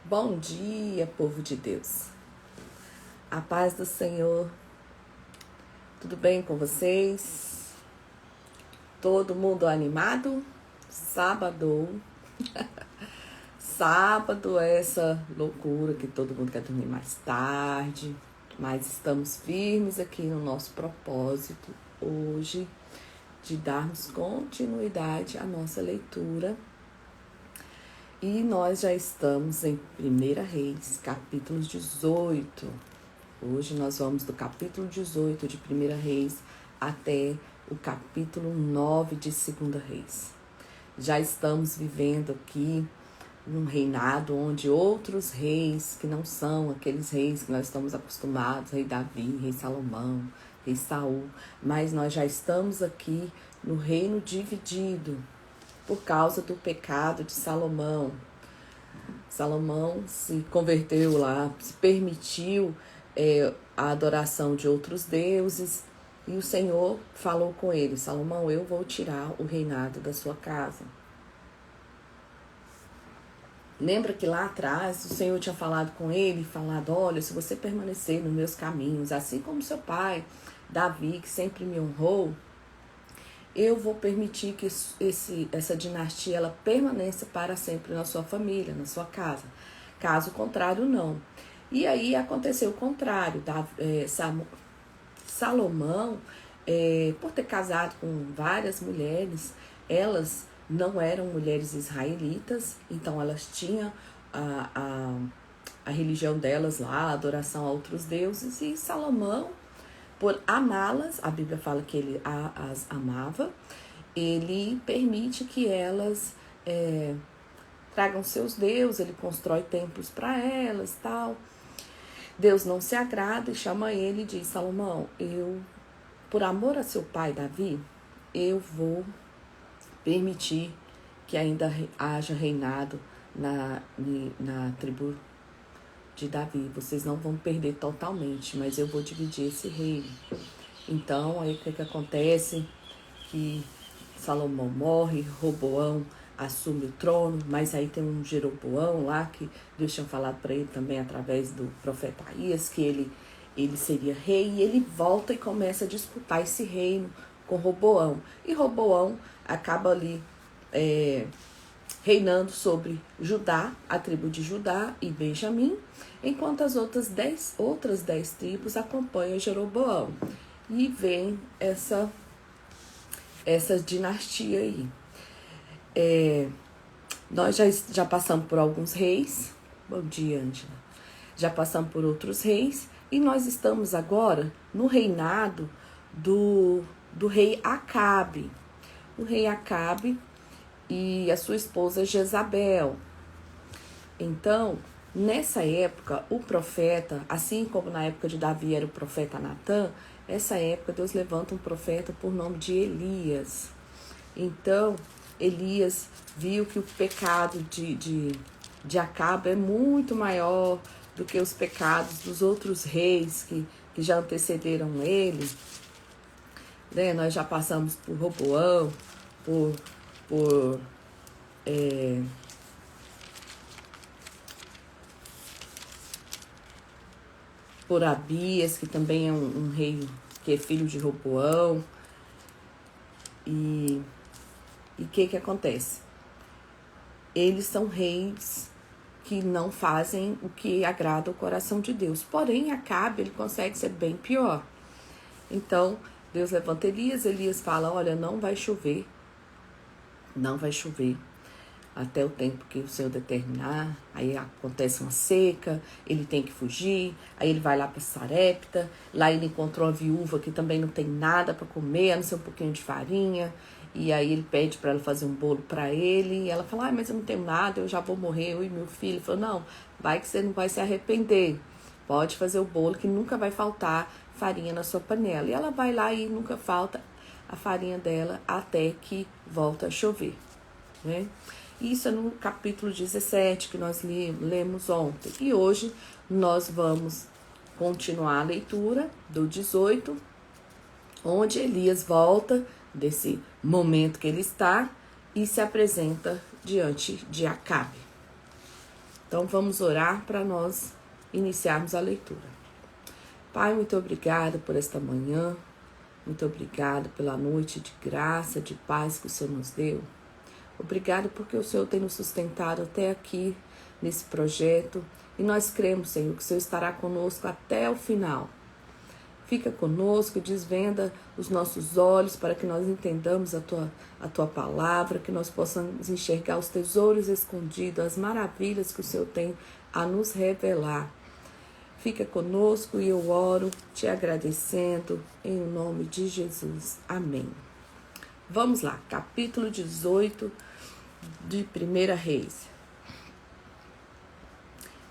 Bom dia, povo de Deus. A paz do Senhor. Tudo bem com vocês? Todo mundo animado? Sábado. Sábado é essa loucura que todo mundo quer dormir mais tarde, mas estamos firmes aqui no nosso propósito hoje de darmos continuidade à nossa leitura. E nós já estamos em 1 Reis, capítulo 18. Hoje nós vamos do capítulo 18 de 1 Reis até o capítulo 9 de 2 Reis. Já estamos vivendo aqui um reinado onde outros reis, que não são aqueles reis que nós estamos acostumados, rei Davi, rei Salomão, rei Saul, mas nós já estamos aqui no reino dividido por causa do pecado de Salomão. Salomão se converteu lá, se permitiu a adoração de outros deuses, e o Senhor falou com ele: Salomão, eu vou tirar o reinado da sua casa. Lembra que lá atrás o Senhor tinha falado com ele, olha, se você permanecer nos meus caminhos, assim como seu pai, Davi, que sempre me honrou, eu vou permitir que essa dinastia ela permaneça para sempre na sua família, na sua casa. Caso contrário, não. E aí aconteceu o contrário. Salomão, por ter casado com várias mulheres, elas não eram mulheres israelitas, então elas tinham a religião delas lá, a adoração a outros deuses, e Salomão, por amá-las, a Bíblia fala que ele as amava, ele permite que elas tragam seus deuses, ele constrói templos para elas, tal. Deus não se agrada e chama ele e diz: Salomão, por amor a seu pai Davi, eu vou permitir que ainda haja reinado na tribo de Davi. Vocês não vão perder totalmente, mas eu vou dividir esse reino. Então, aí o que acontece? Que Salomão morre, Roboão assume o trono, mas aí tem um Jeroboão lá, que Deus tinha falado para ele também através do profeta Aías, que ele seria rei, e ele volta e começa a disputar esse reino com Roboão. E Roboão acaba ali reinando sobre Judá, a tribo de Judá e Benjamim, enquanto as outras 10 tribos acompanham Jeroboão. E vem essa dinastia aí. Nós já passamos por alguns reis. Bom dia, Ângela. Já passamos por outros reis. E nós estamos agora no reinado do rei Acabe. O rei Acabe e a sua esposa Jezabel. Então, nessa época, o profeta, assim como na época de Davi era o profeta Natã, nessa época Deus levanta um profeta por nome de Elias. Então, Elias viu que o pecado de Acabe é muito maior do que os pecados dos outros reis que já antecederam ele. Nós já passamos por Roboão, por Abias, que também é um rei que é filho de Roboão. E o que acontece? Eles são reis que não fazem o que agrada o coração de Deus. Porém, Acabe, ele consegue ser bem pior. Então, Deus levanta Elias fala: olha, não vai chover até o tempo que o Senhor determinar. Aí acontece uma seca, ele tem que fugir, aí ele vai lá para Sarepta, lá ele encontrou uma viúva que também não tem nada para comer, a não ser um pouquinho de farinha, e aí ele pede para ela fazer um bolo para ele, e ela fala: mas eu não tenho nada, eu já vou morrer, eu e meu filho. Ele falou: não, vai que você não vai se arrepender, pode fazer o bolo que nunca vai faltar farinha na sua panela. E ela vai lá e nunca falta a farinha dela até que volta a chover, né? Isso é no capítulo 17 que nós lemos ontem. E hoje nós vamos continuar a leitura do 18, onde Elias volta desse momento que ele está e se apresenta diante de Acabe. Então vamos orar para nós iniciarmos a leitura. Pai, muito obrigada por esta manhã. Muito obrigada pela noite de graça, de paz que o Senhor nos deu. Obrigado porque o Senhor tem nos sustentado até aqui nesse projeto. E nós cremos, Senhor, que o Senhor estará conosco até o final. Fica conosco, desvenda os nossos olhos para que nós entendamos a tua palavra, que nós possamos enxergar os tesouros escondidos, as maravilhas que o Senhor tem a nos revelar. Fica conosco e eu oro te agradecendo em nome de Jesus. Amém. Vamos lá, capítulo 18 de 1 Reis.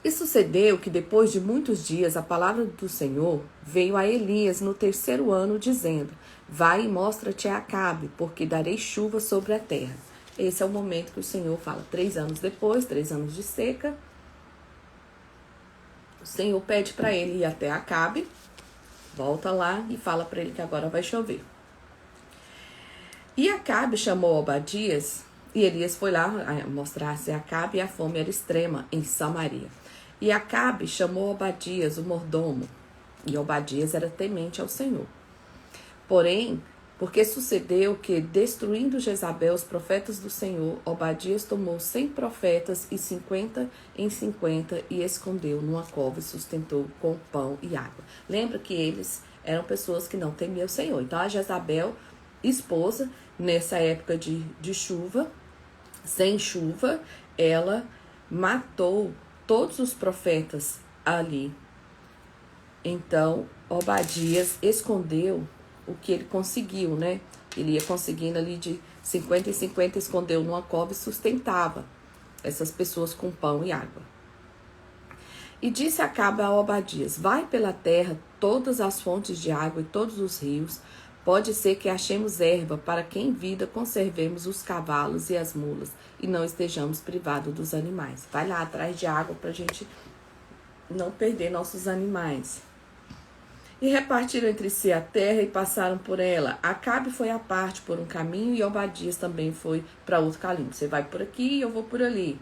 E sucedeu que depois de muitos dias a palavra do Senhor veio a Elias no 3º ano, dizendo: vai e mostra-te a Acabe, porque darei chuva sobre a terra. Esse é o momento que o Senhor fala. 3 anos depois, 3 anos de seca, o Senhor pede para ele ir até Acabe, volta lá e fala para ele que agora vai chover. E Acabe chamou Obadias, e Elias foi lá mostrar-se a Acabe, e a fome era extrema em Samaria. E Acabe chamou Obadias, o mordomo, e Obadias era temente ao Senhor. Porém, porque sucedeu que, destruindo Jezabel os profetas do Senhor, Obadias tomou 100 profetas e 50 em 50 e escondeu numa cova e sustentou com pão e água. Lembra que eles eram pessoas que não temiam o Senhor. Então a Jezabel, esposa, nessa época de chuva, sem chuva, ela matou todos os profetas ali. Então, Obadias escondeu o que ele conseguiu, né? Ele ia conseguindo ali de 50 em 50, escondeu numa cova e sustentava essas pessoas com pão e água. E disse Acabe a Obadias: vai pela terra todas as fontes de água e todos os rios. Pode ser que achemos erva para que em vida conservemos os cavalos e as mulas e não estejamos privados dos animais. Vai lá atrás de água para a gente não perder nossos animais. E repartiram entre si a terra e passaram por ela. Acabe foi à parte por um caminho e Obadias também foi para outro caminho. Você vai por aqui e eu vou por ali.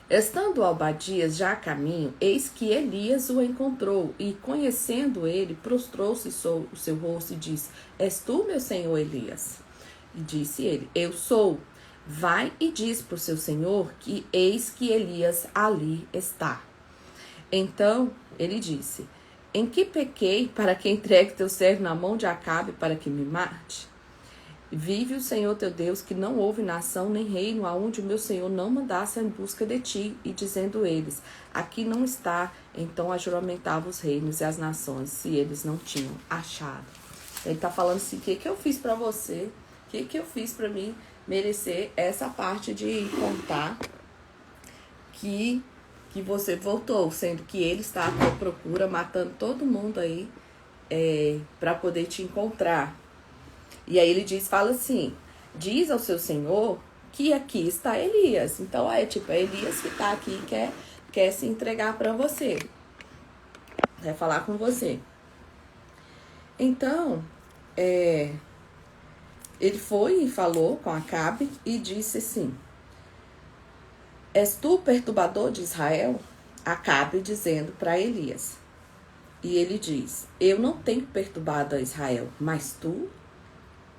Estando Obadias já a caminho, eis que Elias o encontrou, e conhecendo ele, prostrou-se sobre o seu rosto e disse: és tu, meu senhor Elias? E disse ele: eu sou. Vai e diz para o seu senhor que eis que Elias ali está. Então ele disse: em que pequei para que entregue teu servo na mão de Acabe para que me mate? Vive o Senhor teu Deus, que não houve nação nem reino aonde o meu Senhor não mandasse em busca de ti, e dizendo eles: aqui não está. Então ajuramentava os reinos e as nações, se eles não tinham achado. Ele está falando assim: o que eu fiz para você? O que eu fiz para mim merecer essa parte de contar que você voltou, sendo que ele está à tua procura, matando todo mundo aí para poder te encontrar. E aí ele fala assim: diz ao seu senhor que aqui está Elias. Então é Elias que está aqui e quer se entregar para você, quer falar com você. Então ele foi e falou com Acabe e disse assim: és tu perturbador de Israel? Acabe dizendo para Elias. E ele diz: eu não tenho perturbado a Israel, mas tu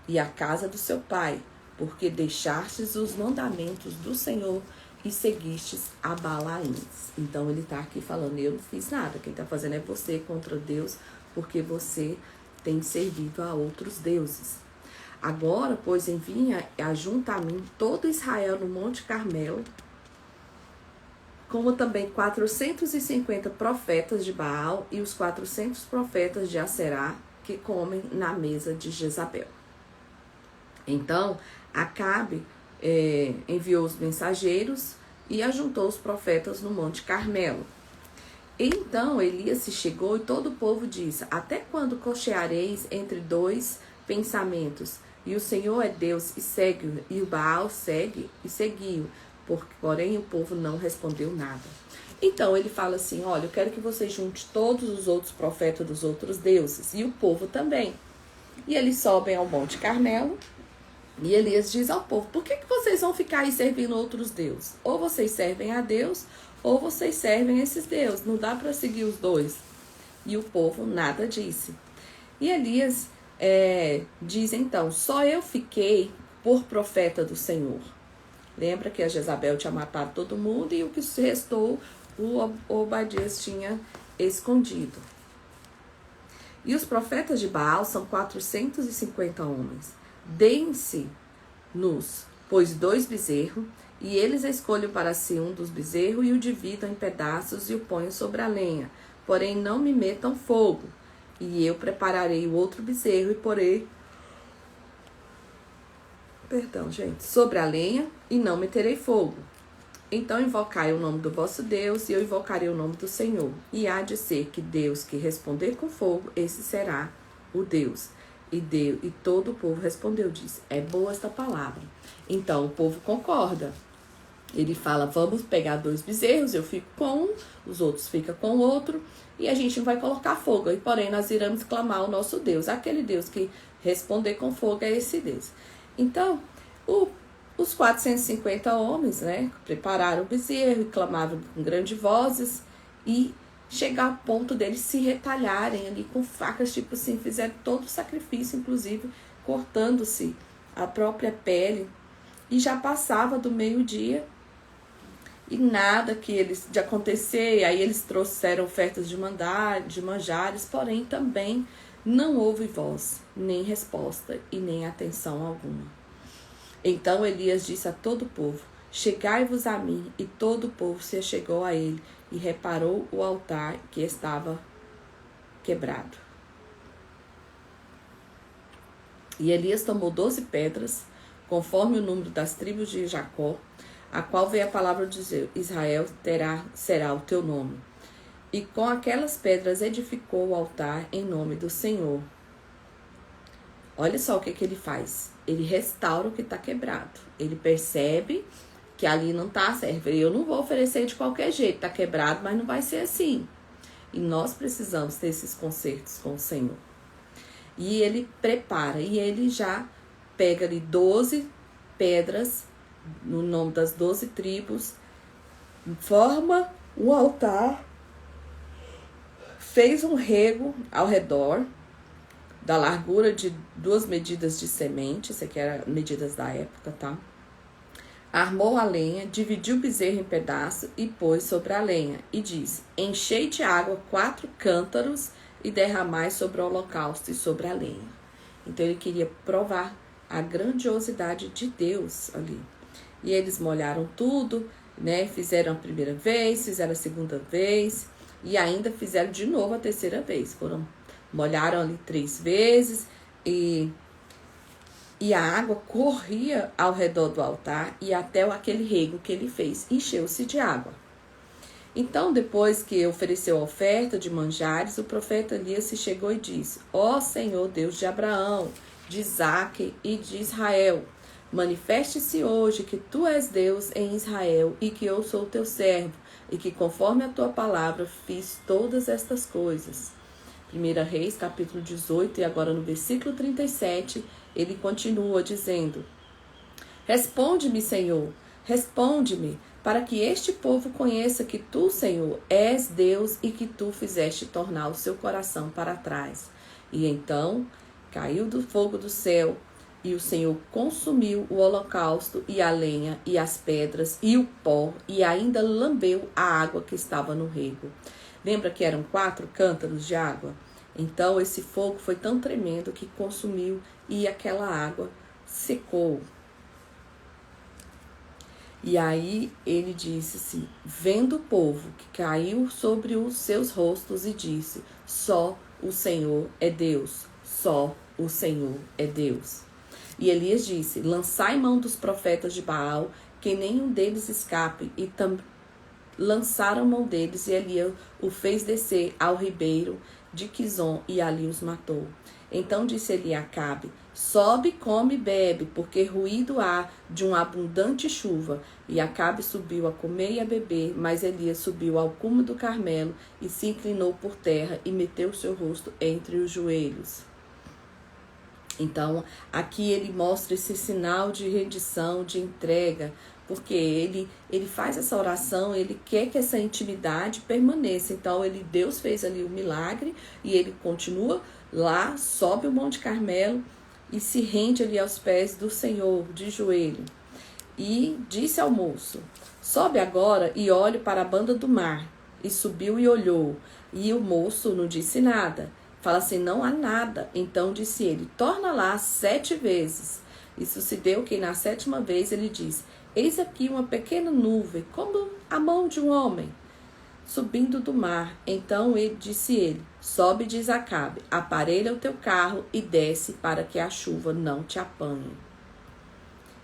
e a casa do seu pai, porque deixastes os mandamentos do Senhor e seguistes a Balaíns. Então ele está aqui falando: eu não fiz nada, quem está fazendo é você contra Deus, porque você tem servido a outros deuses. Agora, pois, envia junto a mim todo Israel no Monte Carmelo, como também 450 profetas de Baal e os 400 profetas de Aserá, que comem na mesa de Jezabel. Então, Acabe enviou os mensageiros e ajuntou os profetas no Monte Carmelo. Então Elias se chegou e todo o povo disse: até quando cocheareis entre dois pensamentos? E o Senhor é Deus e segue-o, e o Baal segue e seguiu. Porém o povo não respondeu nada. Então ele fala assim: olha, eu quero que você junte todos os outros profetas dos outros deuses, e o povo também. E eles sobem ao Monte Carmelo. E Elias diz ao povo: por que vocês vão ficar aí servindo outros deuses? Ou vocês servem a Deus, ou vocês servem esses deuses. Não dá para seguir os dois. E o povo nada disse. E Elias diz então: só eu fiquei por profeta do Senhor. Lembra que a Jezabel tinha matado todo mundo e o que restou o Obadias tinha escondido. E os profetas de Baal são 450 homens. Deem-se-nos, pois 2 bezerros, e eles escolham para si um dos bezerros e o dividam em pedaços e o ponham sobre a lenha. Porém, não me metam fogo. E eu prepararei o outro bezerro e porei, sobre a lenha e não meterei fogo. Então invocai o nome do vosso Deus e eu invocarei o nome do Senhor. E há de ser que Deus que responder com fogo, esse será o Deus. E todo o povo respondeu, disse: é boa esta palavra. Então o povo concorda. Ele fala: vamos pegar 2 bezerros, eu fico com um, os outros ficam com o outro, e a gente não vai colocar fogo. E porém nós iremos clamar ao nosso Deus. Aquele Deus que responder com fogo é esse Deus. Então, os 450 homens, prepararam o bezerro e clamavam com grandes vozes, e chegar ao ponto deles se retalharem ali com facas, tipo assim, fizeram todo o sacrifício, inclusive cortando-se a própria pele, e já passava do meio-dia e nada de acontecer. E aí eles trouxeram ofertas de manjares, porém também não houve voz, nem resposta e nem atenção alguma. Então Elias disse a todo o povo: chegai-vos a mim. E todo o povo se achegou a ele e reparou o altar que estava quebrado. E Elias tomou 12 pedras, conforme o número das tribos de Jacó, a qual veio a palavra de dizer: Israel será o teu nome. E com aquelas pedras edificou o altar em nome do Senhor. Olha só o que ele faz. Ele restaura o que está quebrado. Ele percebe que ali não está certo. Eu não vou oferecer de qualquer jeito. Está quebrado, mas não vai ser assim. E nós precisamos ter esses concertos com o Senhor. E ele prepara. E ele já pega ali 12 pedras, no nome das 12 tribos, forma um altar, fez um rego ao redor, da largura de 2 medidas de semente, isso aqui era medidas da época, tá? Armou a lenha, dividiu o bezerro em pedaços e pôs sobre a lenha. E disse: enchei de água 4 cântaros e derramai sobre o holocausto e sobre a lenha. Então ele queria provar a grandiosidade de Deus ali. E eles molharam tudo, fizeram a primeira vez, fizeram a segunda vez e ainda fizeram de novo a terceira vez. Molharam ali 3 vezes e a água corria ao redor do altar e até aquele rego que ele fez encheu-se de água. Então, depois que ofereceu a oferta de manjares, o profeta Elias se chegou e disse: ó Senhor Deus de Abraão, de Isaque e de Israel, manifeste-se hoje que tu és Deus em Israel e que eu sou teu servo e que conforme a tua palavra fiz todas estas coisas. 1 Reis, capítulo 18, e agora no versículo 37, ele continua dizendo: responde-me, Senhor, responde-me, para que este povo conheça que tu, Senhor, és Deus e que tu fizeste tornar o seu coração para trás. E então caiu do fogo do céu, e o Senhor consumiu o holocausto e a lenha e as pedras e o pó, e ainda lambeu a água que estava no rego. Lembra que eram 4 cântaros de água? Então esse fogo foi tão tremendo que consumiu e aquela água secou. E aí ele disse assim, vendo o povo que caiu sobre os seus rostos e disse: só o Senhor é Deus, só o Senhor é Deus. E Elias disse: lançai mão dos profetas de Baal, que nenhum deles escape. E lançaram mão deles, e Elias o fez descer ao ribeiro de Quizon, e ali os matou. Então disse Eli a Acabe: sobe, come e bebe, porque ruído há de uma abundante chuva. E Acabe subiu a comer e a beber, mas Elias subiu ao cume do Carmelo e se inclinou por terra e meteu seu rosto entre os joelhos. Então, aqui ele mostra esse sinal de rendição, de entrega, porque ele faz essa oração, ele quer que essa intimidade permaneça. Então, Deus fez ali o milagre e ele continua lá, sobe o Monte Carmelo e se rende ali aos pés do Senhor, de joelho. E disse ao moço: sobe agora e olhe para a banda do mar. E subiu e olhou. E o moço não disse nada. Fala assim: não há nada. Então disse ele: torna lá 7 vezes. E sucedeu que na 7ª vez ele diz: eis aqui uma pequena nuvem, como a mão de um homem, subindo do mar. Então disse ele: sobe, diz Acabe, aparelha o teu carro e desce, para que a chuva não te apanhe.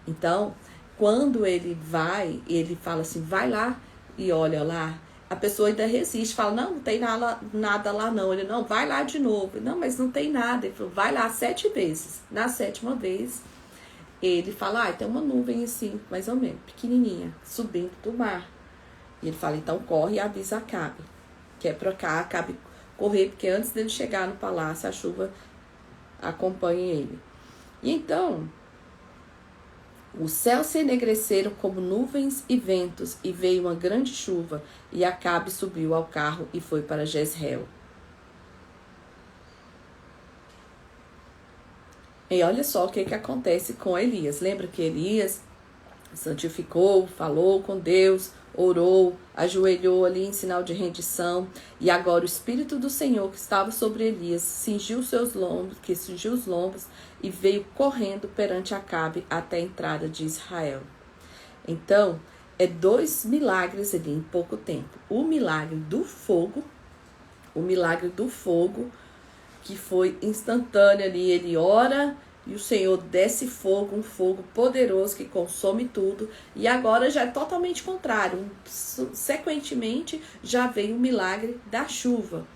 Então, quando ele vai, ele fala assim: vai lá e olha lá. A pessoa ainda resiste, fala: não tem nada lá não. Ele: não, vai lá de novo. Não, mas não tem nada. Ele falou: vai lá 7 vezes. Na 7ª vez, ele fala: tem uma nuvem assim, mais ou menos, pequenininha, subindo do mar. E ele fala: então corre e avisa Acabe, que é pra cá, Acabe correr, porque antes dele chegar no palácio, a chuva acompanha ele. E então, os céus se enegreceram como nuvens e ventos, e veio uma grande chuva, e Acabe subiu ao carro e foi para Jezreel. E olha só o que acontece com Elias. Lembra que Elias santificou, falou com Deus, orou, ajoelhou ali em sinal de rendição, e agora o Espírito do Senhor que estava sobre Elias cingiu os lombos e veio correndo perante Acabe até a entrada de Israel. Então, 2 milagres ali em pouco tempo. O milagre do fogo, que foi instantâneo ali, ele ora e o Senhor desce fogo, um fogo poderoso que consome tudo. E agora já é totalmente contrário. Sequentemente já veio o milagre da chuva.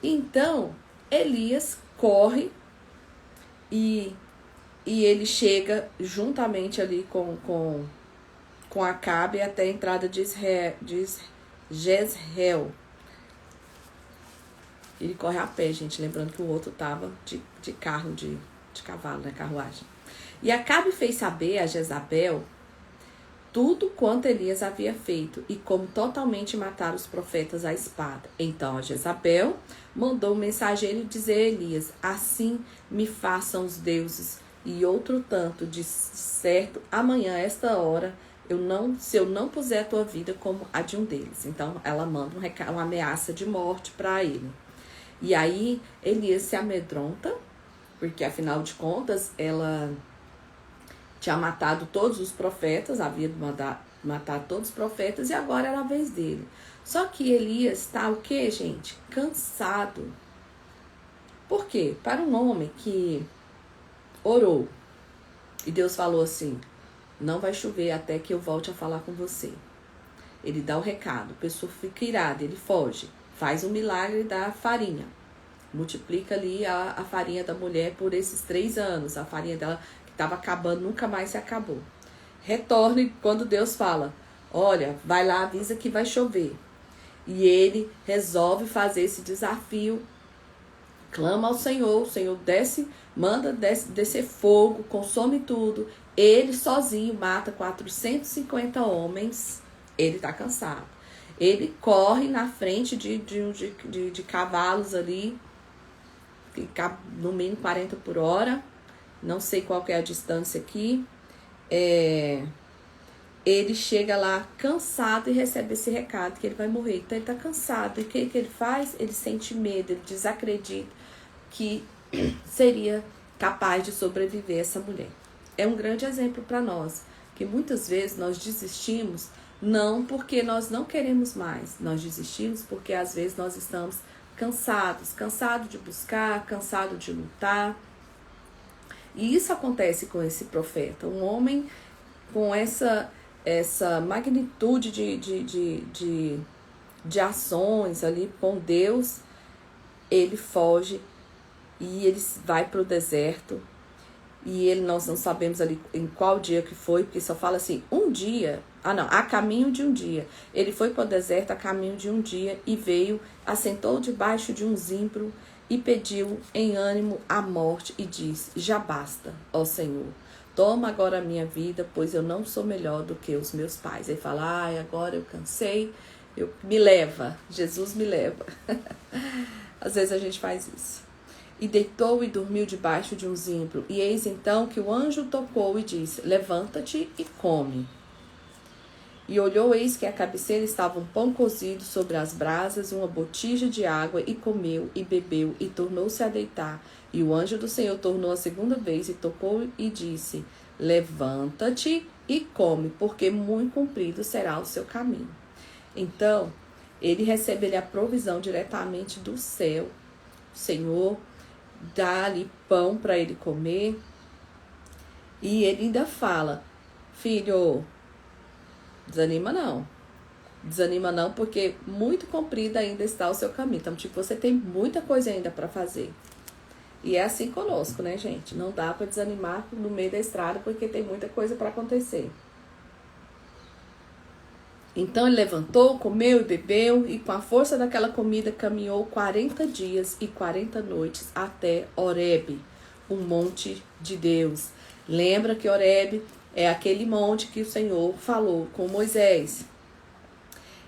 Então, Elias corre e ele chega juntamente ali com Acabe até a entrada de Jezreel. Ele corre a pé, gente, lembrando que o outro estava de carro, de cavalo, né, carruagem. E Acabe fez saber a Jezabel tudo quanto Elias havia feito e como totalmente matar os profetas à espada. Então a Jezabel mandou um mensageiro dizer a Elias: assim me façam os deuses, e outro tanto, de certo, amanhã, a esta hora, se eu não puser a tua vida como a de um deles. Então ela manda uma ameaça de morte para ele. E aí Elias se amedronta, porque afinal de contas ela tinha matado todos os profetas, havia matado todos os profetas, e agora era a vez dele. Só que Elias está o quê, gente? Cansado. Por quê? Para um homem que orou e Deus falou assim: não vai chover até que eu volte a falar com você. Ele dá o recado, a pessoa fica irada, ele foge, faz um milagre da farinha. Multiplica ali a farinha da mulher por esses 3 anos. A farinha dela que estava acabando, nunca mais se acabou. Retorna e quando Deus fala: olha, vai lá, avisa que vai chover. E ele resolve fazer esse desafio. Clama ao Senhor, o Senhor manda descer fogo, consome tudo. Ele sozinho mata 450 homens. Ele está cansado. Ele corre na frente de cavalos ali, no mínimo 40 por hora, não sei qual que é a distância aqui. Ele chega lá cansado e recebe esse recado que ele vai morrer. Então ele está cansado. E o que ele faz? Ele sente medo, ele desacredita que seria capaz de sobreviver essa mulher. É um grande exemplo para nós, que muitas vezes nós desistimos, não porque nós não queremos mais, nós desistimos porque às vezes nós estamos cansado de buscar, cansado de lutar. E isso acontece com esse profeta, um homem com essa magnitude de ações ali com Deus. Ele foge e ele vai para o deserto, e nós não sabemos ali em qual dia que foi, porque só fala assim, um dia, a caminho de um dia. Ele foi para o deserto a caminho de um dia e veio, assentou debaixo de um zimbro e pediu em ânimo a morte e disse: já basta, ó Senhor. Toma agora a minha vida, pois eu não sou melhor do que os meus pais. Ele fala: ai, agora eu cansei, me leva, Jesus me leva. Às vezes a gente faz isso. E deitou e dormiu debaixo de um zimbro. E eis então que o anjo tocou e disse: levanta-te e come. E olhou, eis que à cabeceira estava um pão cozido sobre as brasas e uma botija de água, e comeu e bebeu e tornou-se a deitar. E o anjo do Senhor tornou a segunda vez e tocou e disse: levanta-te e come, porque muito comprido será o seu caminho. Então, ele recebe a provisão diretamente do céu. O Senhor dá-lhe pão para ele comer. E ele ainda fala: filho, desanima não. Desanima não, porque muito comprido ainda está o seu caminho. Então, tipo, você tem muita coisa ainda para fazer. E é assim conosco, né, gente? Não dá para desanimar no meio da estrada, porque tem muita coisa para acontecer. Então ele levantou, comeu e bebeu, e com a força daquela comida caminhou 40 dias e 40 noites até Horebe, o monte de Deus. Lembra que Horebe é aquele monte que o Senhor falou com Moisés.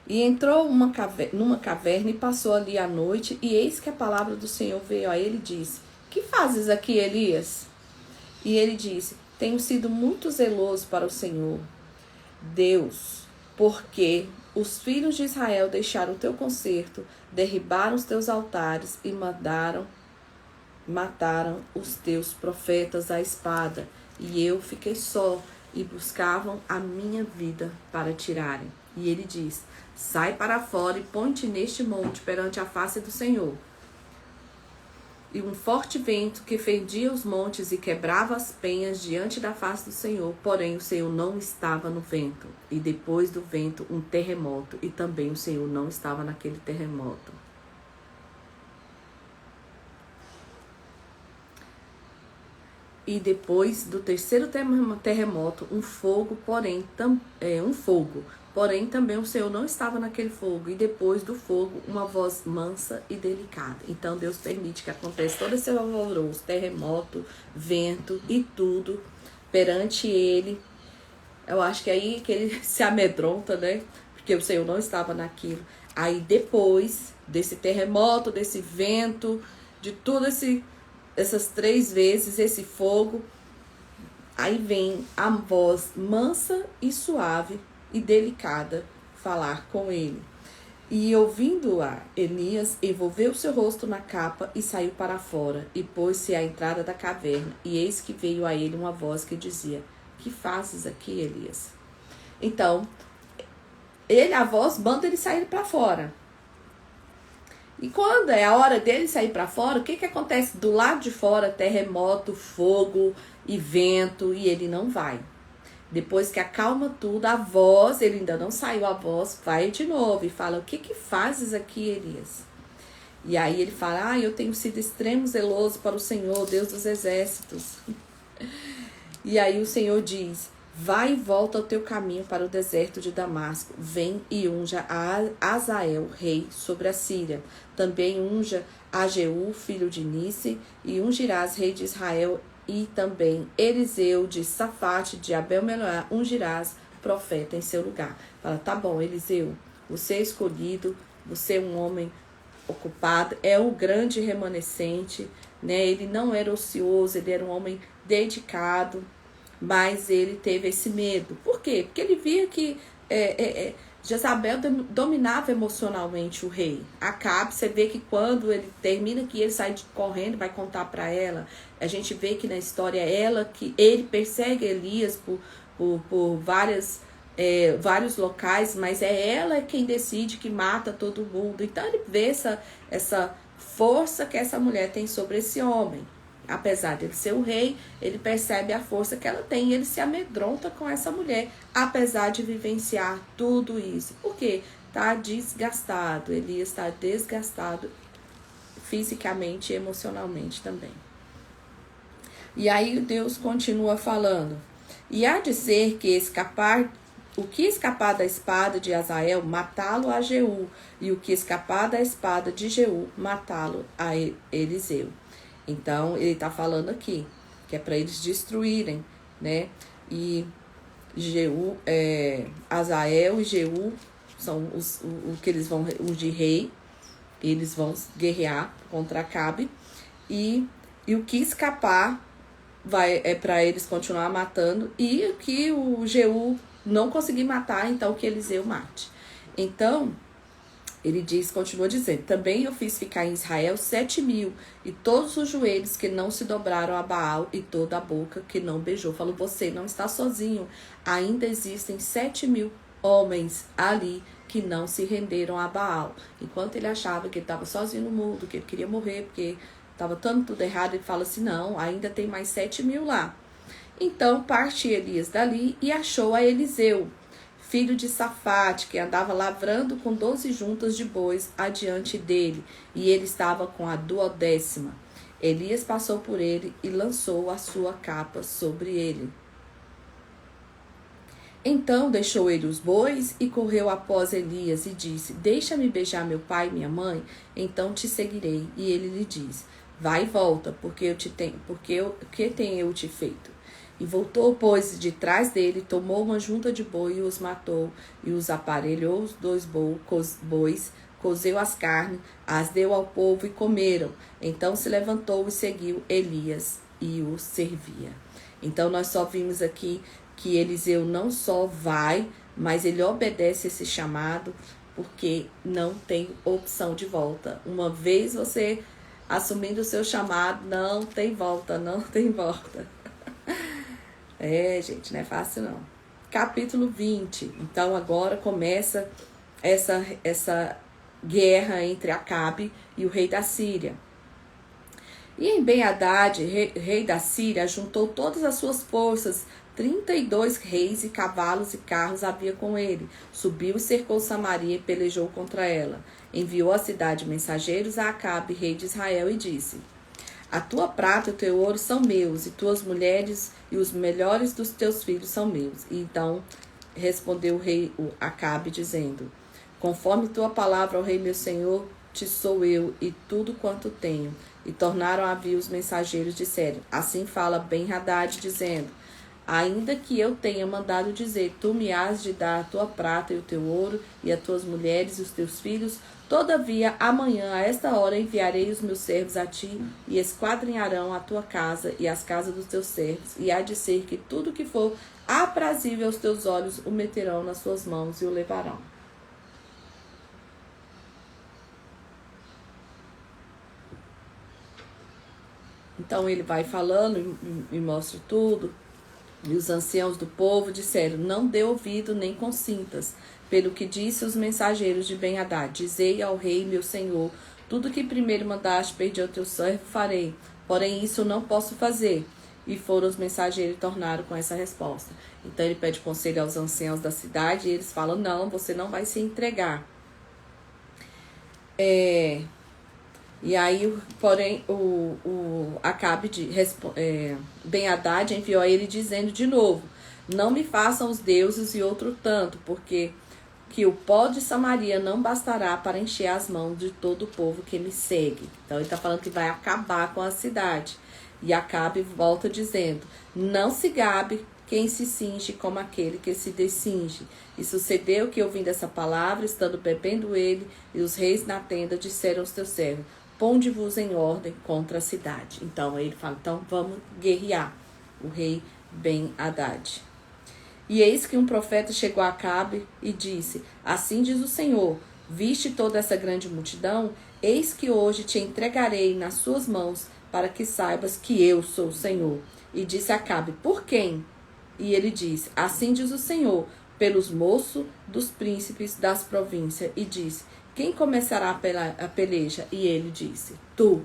E entrou numa caverna e passou ali a noite, e eis que a palavra do Senhor veio a ele e disse: que fazes aqui, Elias? E ele disse: tenho sido muito zeloso para o Senhor, Deus, porque os filhos de Israel deixaram o teu concerto, derribaram os teus altares e mataram os teus profetas à espada. E eu fiquei só, e buscavam a minha vida para tirarem. E ele diz: sai para fora e põe-te neste monte perante a face do Senhor. E um forte vento que fendia os montes e quebrava as penhas diante da face do Senhor, porém o Senhor não estava no vento. E depois do vento um terremoto, e também o Senhor não estava naquele terremoto. E depois do terceiro terremoto, um fogo, porém também o Senhor não estava naquele fogo. E depois do fogo, uma voz mansa e delicada. Então Deus permite que aconteça todo esse alvoroço, terremoto, vento e tudo perante ele. Eu acho que é aí que ele se amedronta, né? Porque o Senhor não estava naquilo. Aí depois desse terremoto, desse vento, de tudo essas 3 vezes, esse fogo, aí vem a voz mansa e suave e delicada falar com ele. E ouvindo-a, Elias envolveu seu rosto na capa e saiu para fora, e pôs-se à entrada da caverna. E eis que veio a ele uma voz que dizia: que fazes aqui, Elias? Então, a voz manda ele sair para fora. E quando é a hora dele sair para fora, o que acontece? Do lado de fora, terremoto, fogo e vento, e ele não vai. Depois que acalma tudo, a voz, ele ainda não saiu, a voz vai de novo e fala: o que fazes aqui, Elias? E aí ele fala: eu tenho sido extremo zeloso para o Senhor, Deus dos exércitos. E aí o Senhor diz: vai e volta ao teu caminho para o deserto de Damasco. Vem e unja a Azael, rei sobre a Síria. Também unja a Jeú, filho de Nice, e ungirás rei de Israel. E também Eliseu de Safate, de Abel-Meolá, ungirás profeta em seu lugar. Fala: tá bom, Eliseu, você é escolhido, você é um homem ocupado, é o grande remanescente, né? Ele não era ocioso, ele era um homem dedicado, mas ele teve esse medo. Por quê? Porque ele via que Jezabel dominava emocionalmente o rei. Acabe, você vê que quando ele termina, que ele sai correndo, vai contar para ela. A gente vê que na história ele persegue Elias por vários locais, mas é ela quem decide, que mata todo mundo. Então ele vê essa força que essa mulher tem sobre esse homem. Apesar de ele ser o rei, ele percebe a força que ela tem e ele se amedronta com essa mulher, apesar de vivenciar tudo isso. Por quê? Está desgastado, Elias está desgastado fisicamente e emocionalmente também. E aí Deus continua falando: e há de ser que escapar o que escapar da espada de Azael, matá-lo a Jeú, e o que escapar da espada de Jeú, matá-lo a Eliseu. Então, ele está falando aqui, que é para eles destruírem, né? E Jeú, Azael e Jeú são o que eles vão, os de rei, eles vão guerrear contra Acabe, e o que escapar é para eles continuar matando, e o que o Jeú não conseguir matar, então que Eliseu mate. Então, ele diz, continua dizendo, também eu fiz ficar em Israel 7.000, e todos os joelhos que não se dobraram a Baal, e toda a boca que não beijou. Falou, você não está sozinho, ainda existem 7.000 homens ali que não se renderam a Baal. Enquanto ele achava que ele estava sozinho no mundo, que ele queria morrer, porque estava tudo errado, ele fala assim, não, ainda tem mais 7.000 lá. Então parte Elias dali e achou a Eliseu, filho de Safate, que andava lavrando com 12 juntas de bois adiante dele, e ele estava com a 12ª. Elias passou por ele e lançou a sua capa sobre ele. Então deixou ele os bois e correu após Elias e disse, deixa-me beijar meu pai e minha mãe, então te seguirei. E ele lhe diz, vai e volta, o que tenho eu te feito? E voltou, pois, de trás dele, tomou uma junta de boi e os matou, e os aparelhou os 2 bois, cozeu as carnes, as deu ao povo e comeram. Então se levantou e seguiu Elias e o servia. Então nós só vimos aqui que Eliseu não só vai, mas ele obedece esse chamado, porque não tem opção de volta. Uma vez você assumindo o seu chamado, não tem volta, não tem volta. Gente, não é fácil não. Capítulo 20. Então agora começa essa guerra entre Acabe e o rei da Síria. E em Ben-Hadad, rei da Síria, juntou todas as suas forças, 32 reis e cavalos e carros havia com ele. Subiu e cercou Samaria e pelejou contra ela. Enviou à cidade mensageiros a Acabe, rei de Israel, e disse, a tua prata e o teu ouro são meus, e tuas mulheres e os melhores dos teus filhos são meus. E então respondeu o rei Acabe, dizendo, conforme tua palavra, ó rei meu senhor, te sou eu e tudo quanto tenho. E tornaram a vir os mensageiros, disseram, assim fala Ben-Hadad, dizendo, ainda que eu tenha mandado dizer, tu me has de dar a tua prata e o teu ouro, e as tuas mulheres e os teus filhos, todavia amanhã a esta hora enviarei os meus servos a ti, e esquadrinharão a tua casa e as casas dos teus servos, e há de ser que tudo que for aprazível aos teus olhos o meterão nas suas mãos e o levarão. Então ele vai falando e mostra tudo. E os anciãos do povo disseram, não dê ouvido nem consintas, pelo que disse os mensageiros de Ben-Hadad, dizei ao rei meu senhor, tudo que primeiro mandaste perdi ao teu servo farei, porém isso não posso fazer. E foram os mensageiros e tornaram com essa resposta. Então ele pede conselho aos anciãos da cidade e eles falam, não, você não vai se entregar. E aí, porém, o Acabe Ben-Hadad enviou a ele dizendo de novo, não me façam os deuses e outro tanto, porque que o pó de Samaria não bastará para encher as mãos de todo o povo que me segue. Então ele está falando que vai acabar com a cidade. E Acabe volta dizendo, não se gabe quem se cinge como aquele que se descinge. E sucedeu que, ouvindo essa palavra, estando bebendo ele e os reis na tenda, disseram aos teus servos, ponde-vos em ordem contra a cidade. Então ele fala, então vamos guerrear, o rei Ben-Hadad. E eis que um profeta chegou a Acabe e disse, assim diz o Senhor, viste toda essa grande multidão? Eis que hoje te entregarei nas suas mãos, para que saibas que eu sou o Senhor. E disse Acabe, por quem? E ele disse, assim diz o Senhor, pelos moços dos príncipes das províncias. E disse, quem começará a peleja? E ele disse, tu.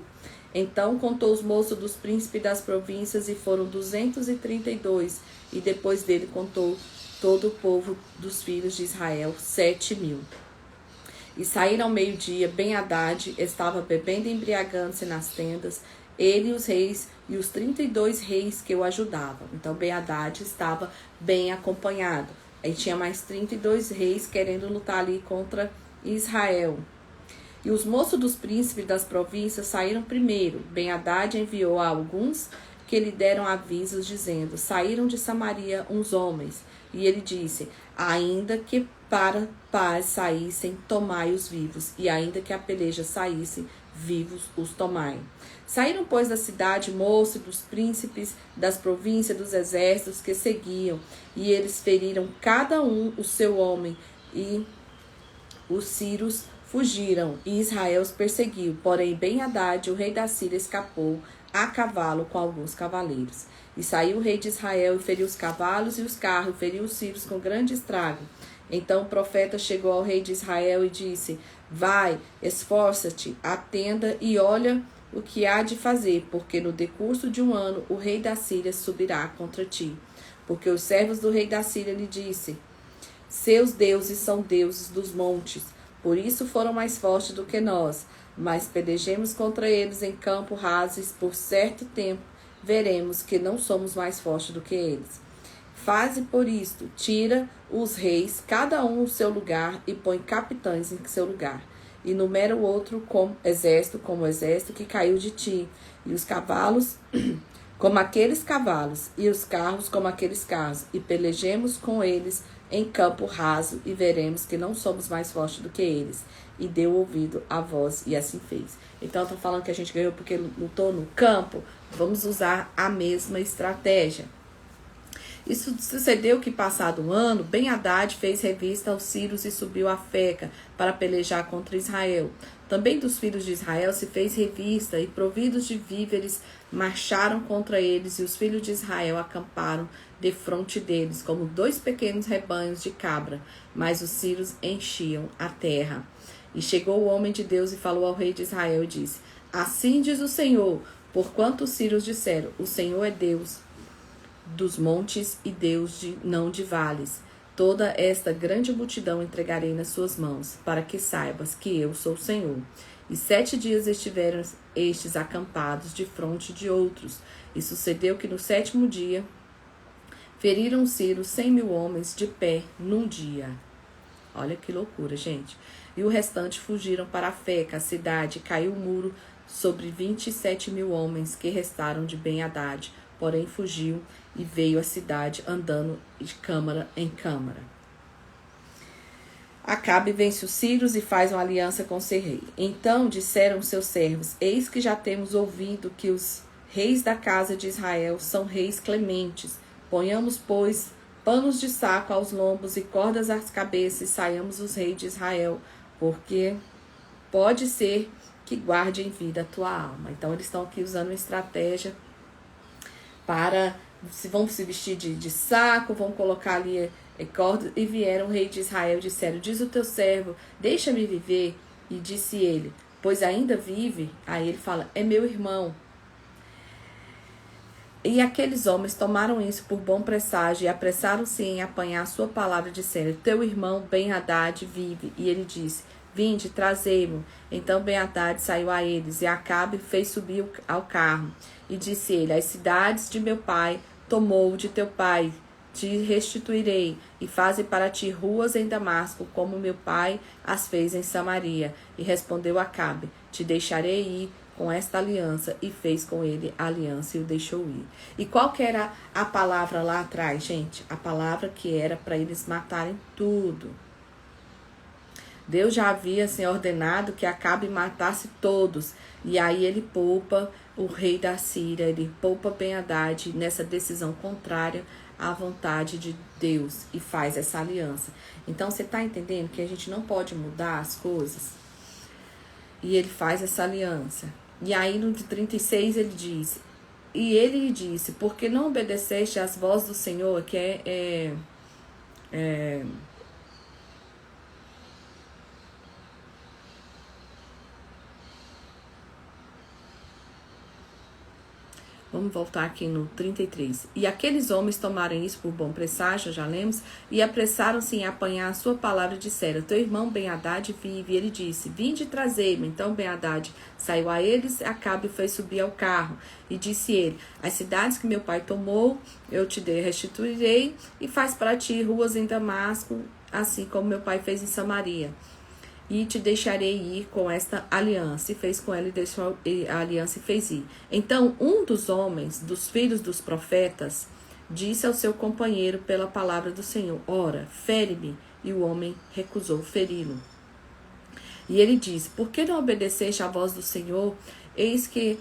Então contou os moços dos príncipes das províncias e foram 232. E depois dele contou todo o povo dos filhos de Israel, 7.000. E saíram ao meio-dia, Ben-Hadad estava bebendo e embriagando-se nas tendas, ele e os reis e os 32 reis que o ajudavam. Então Ben-Hadad estava bem acompanhado. Aí tinha mais 32 reis querendo lutar ali contra Israel. E os moços dos príncipes das províncias saíram primeiro. Ben-Hadad enviou a alguns que lhe deram avisos, dizendo: saíram de Samaria uns homens. E ele disse: ainda que para paz saíssem, tomai-os vivos, e ainda que a peleja saísse, vivos os tomai. Saíram, pois, da cidade moços dos príncipes das províncias dos exércitos que seguiam, e eles feriram cada um o seu homem, e os sírios fugiram, e Israel os perseguiu. Porém, Ben-Hadad, o rei da Síria, escapou a cavalo com alguns cavaleiros. E saiu o rei de Israel e feriu os cavalos e os carros, e feriu os sírios com grande estrago. Então o profeta chegou ao rei de Israel e disse: vai, esforça-te, atenda e olha o que há de fazer, porque no decurso de um ano o rei da Síria subirá contra ti. Porque os servos do rei da Síria lhe disse: seus deuses são deuses dos montes, por isso foram mais fortes do que nós. Mas pelejemos contra eles em campo raso, e por certo tempo veremos que não somos mais fortes do que eles. Faze por isto, tira os reis, cada um o seu lugar, e põe capitães em seu lugar. E numera o outro como o exército que caiu de ti, e os cavalos como aqueles cavalos, e os carros como aqueles carros, e pelejemos com eles em campo raso, e veremos que não somos mais fortes do que eles. E deu ouvido à voz, e assim fez. Então, estou falando que a gente ganhou porque lutou no campo. Vamos usar a mesma estratégia. Isso sucedeu que, passado um ano, Ben-Hadad fez revista aos sírios e subiu a Feca para pelejar contra Israel. Também dos filhos de Israel se fez revista, e providos de víveres marcharam contra eles, e os filhos de Israel acamparam defronte deles, como 2 pequenos rebanhos de cabra, mas os sírios enchiam a terra. E chegou o homem de Deus e falou ao rei de Israel e disse: assim diz o Senhor, porquanto os sírios disseram: o Senhor é Deus dos montes e Deus não de vales. Toda esta grande multidão entregarei nas suas mãos, para que saibas que eu sou o Senhor. E 7 dias estiveram estes acampados de fronte de outros. E sucedeu que no 7º dia feriram os sírios 100.000 homens de pé num dia. Olha que loucura, gente. E o restante fugiram para a Feca, a cidade, e caiu o muro sobre 27.000 homens que restaram de Ben-Hadad. Porém fugiu e veio à cidade andando de câmara em câmara. Acabe vence os sírios e faz uma aliança com seu rei. Então disseram seus servos: eis que já temos ouvido que os reis da casa de Israel são reis clementes. Ponhamos, pois, panos de saco aos lombos e cordas às cabeças, e saiamos os reis de Israel, porque pode ser que guarde em vida a tua alma. Então eles estão aqui usando uma estratégia para, vão se vestir de saco, vão colocar ali cordas, e vieram o rei de Israel e disseram: diz o teu servo, deixa-me viver. E disse ele: pois ainda vive? Aí ele fala: é meu irmão. E aqueles homens tomaram isso por bom presságio e apressaram-se em apanhar a sua palavra, dizendo: teu irmão Ben-Hadad vive. E ele disse: vinde, trazei-mo. Então Ben-Hadad saiu a eles, e Acabe fez subir ao carro. E disse ele: as cidades de meu pai tomou de teu pai, te restituirei, e faze para ti ruas em Damasco, como meu pai as fez em Samaria. E respondeu Acabe: te deixarei ir com esta aliança. E fez com ele a aliança e o deixou ir. E qual que era a palavra lá atrás, gente? A palavra que era para eles matarem tudo. Deus já havia assim, ordenado que Acabe matasse todos. E aí ele poupa o rei da Síria, ele poupa Ben-Hadad nessa decisão contrária à vontade de Deus e faz essa aliança. Então você está entendendo que a gente não pode mudar as coisas? E ele faz essa aliança. E aí no 36 ele diz: e ele lhe disse: porque não obedeceste às vozes do Senhor, que Vamos voltar aqui no 33. E aqueles homens tomaram isso por bom presságio, já lemos, e apressaram-se em apanhar a sua palavra e disseram: teu irmão Ben-Hadad vive. E ele disse: vinde trazer-me. Então Ben-Hadad saiu a eles, Acabe fez subir ao carro. E disse ele: as cidades que meu pai tomou, eu te restituirei, e faz para ti ruas em Damasco, assim como meu pai fez em Samaria. E te deixarei ir com esta aliança. E fez com ela e deixou a aliança e fez ir. Então, um dos homens, dos filhos dos profetas, disse ao seu companheiro pela palavra do Senhor: ora, fere-me. E o homem recusou feri-lo. E ele disse: por que não obedeceste à voz do Senhor? Eis que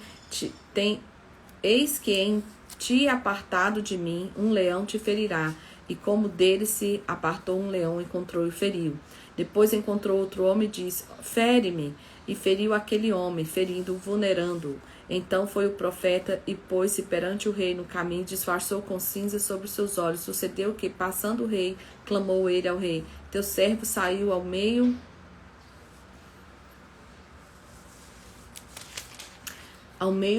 em ti apartado de mim um leão te ferirá. E como dele se apartou um leão, encontrou e feriu. Depois encontrou outro homem e disse: fere-me. E feriu aquele homem, ferindo-o, vulnerando-o. Então foi o profeta e pôs-se perante o rei no caminho, disfarçou com cinza sobre os seus olhos. Sucedeu que, passando o rei, clamou ele ao rei: teu servo saiu ao meio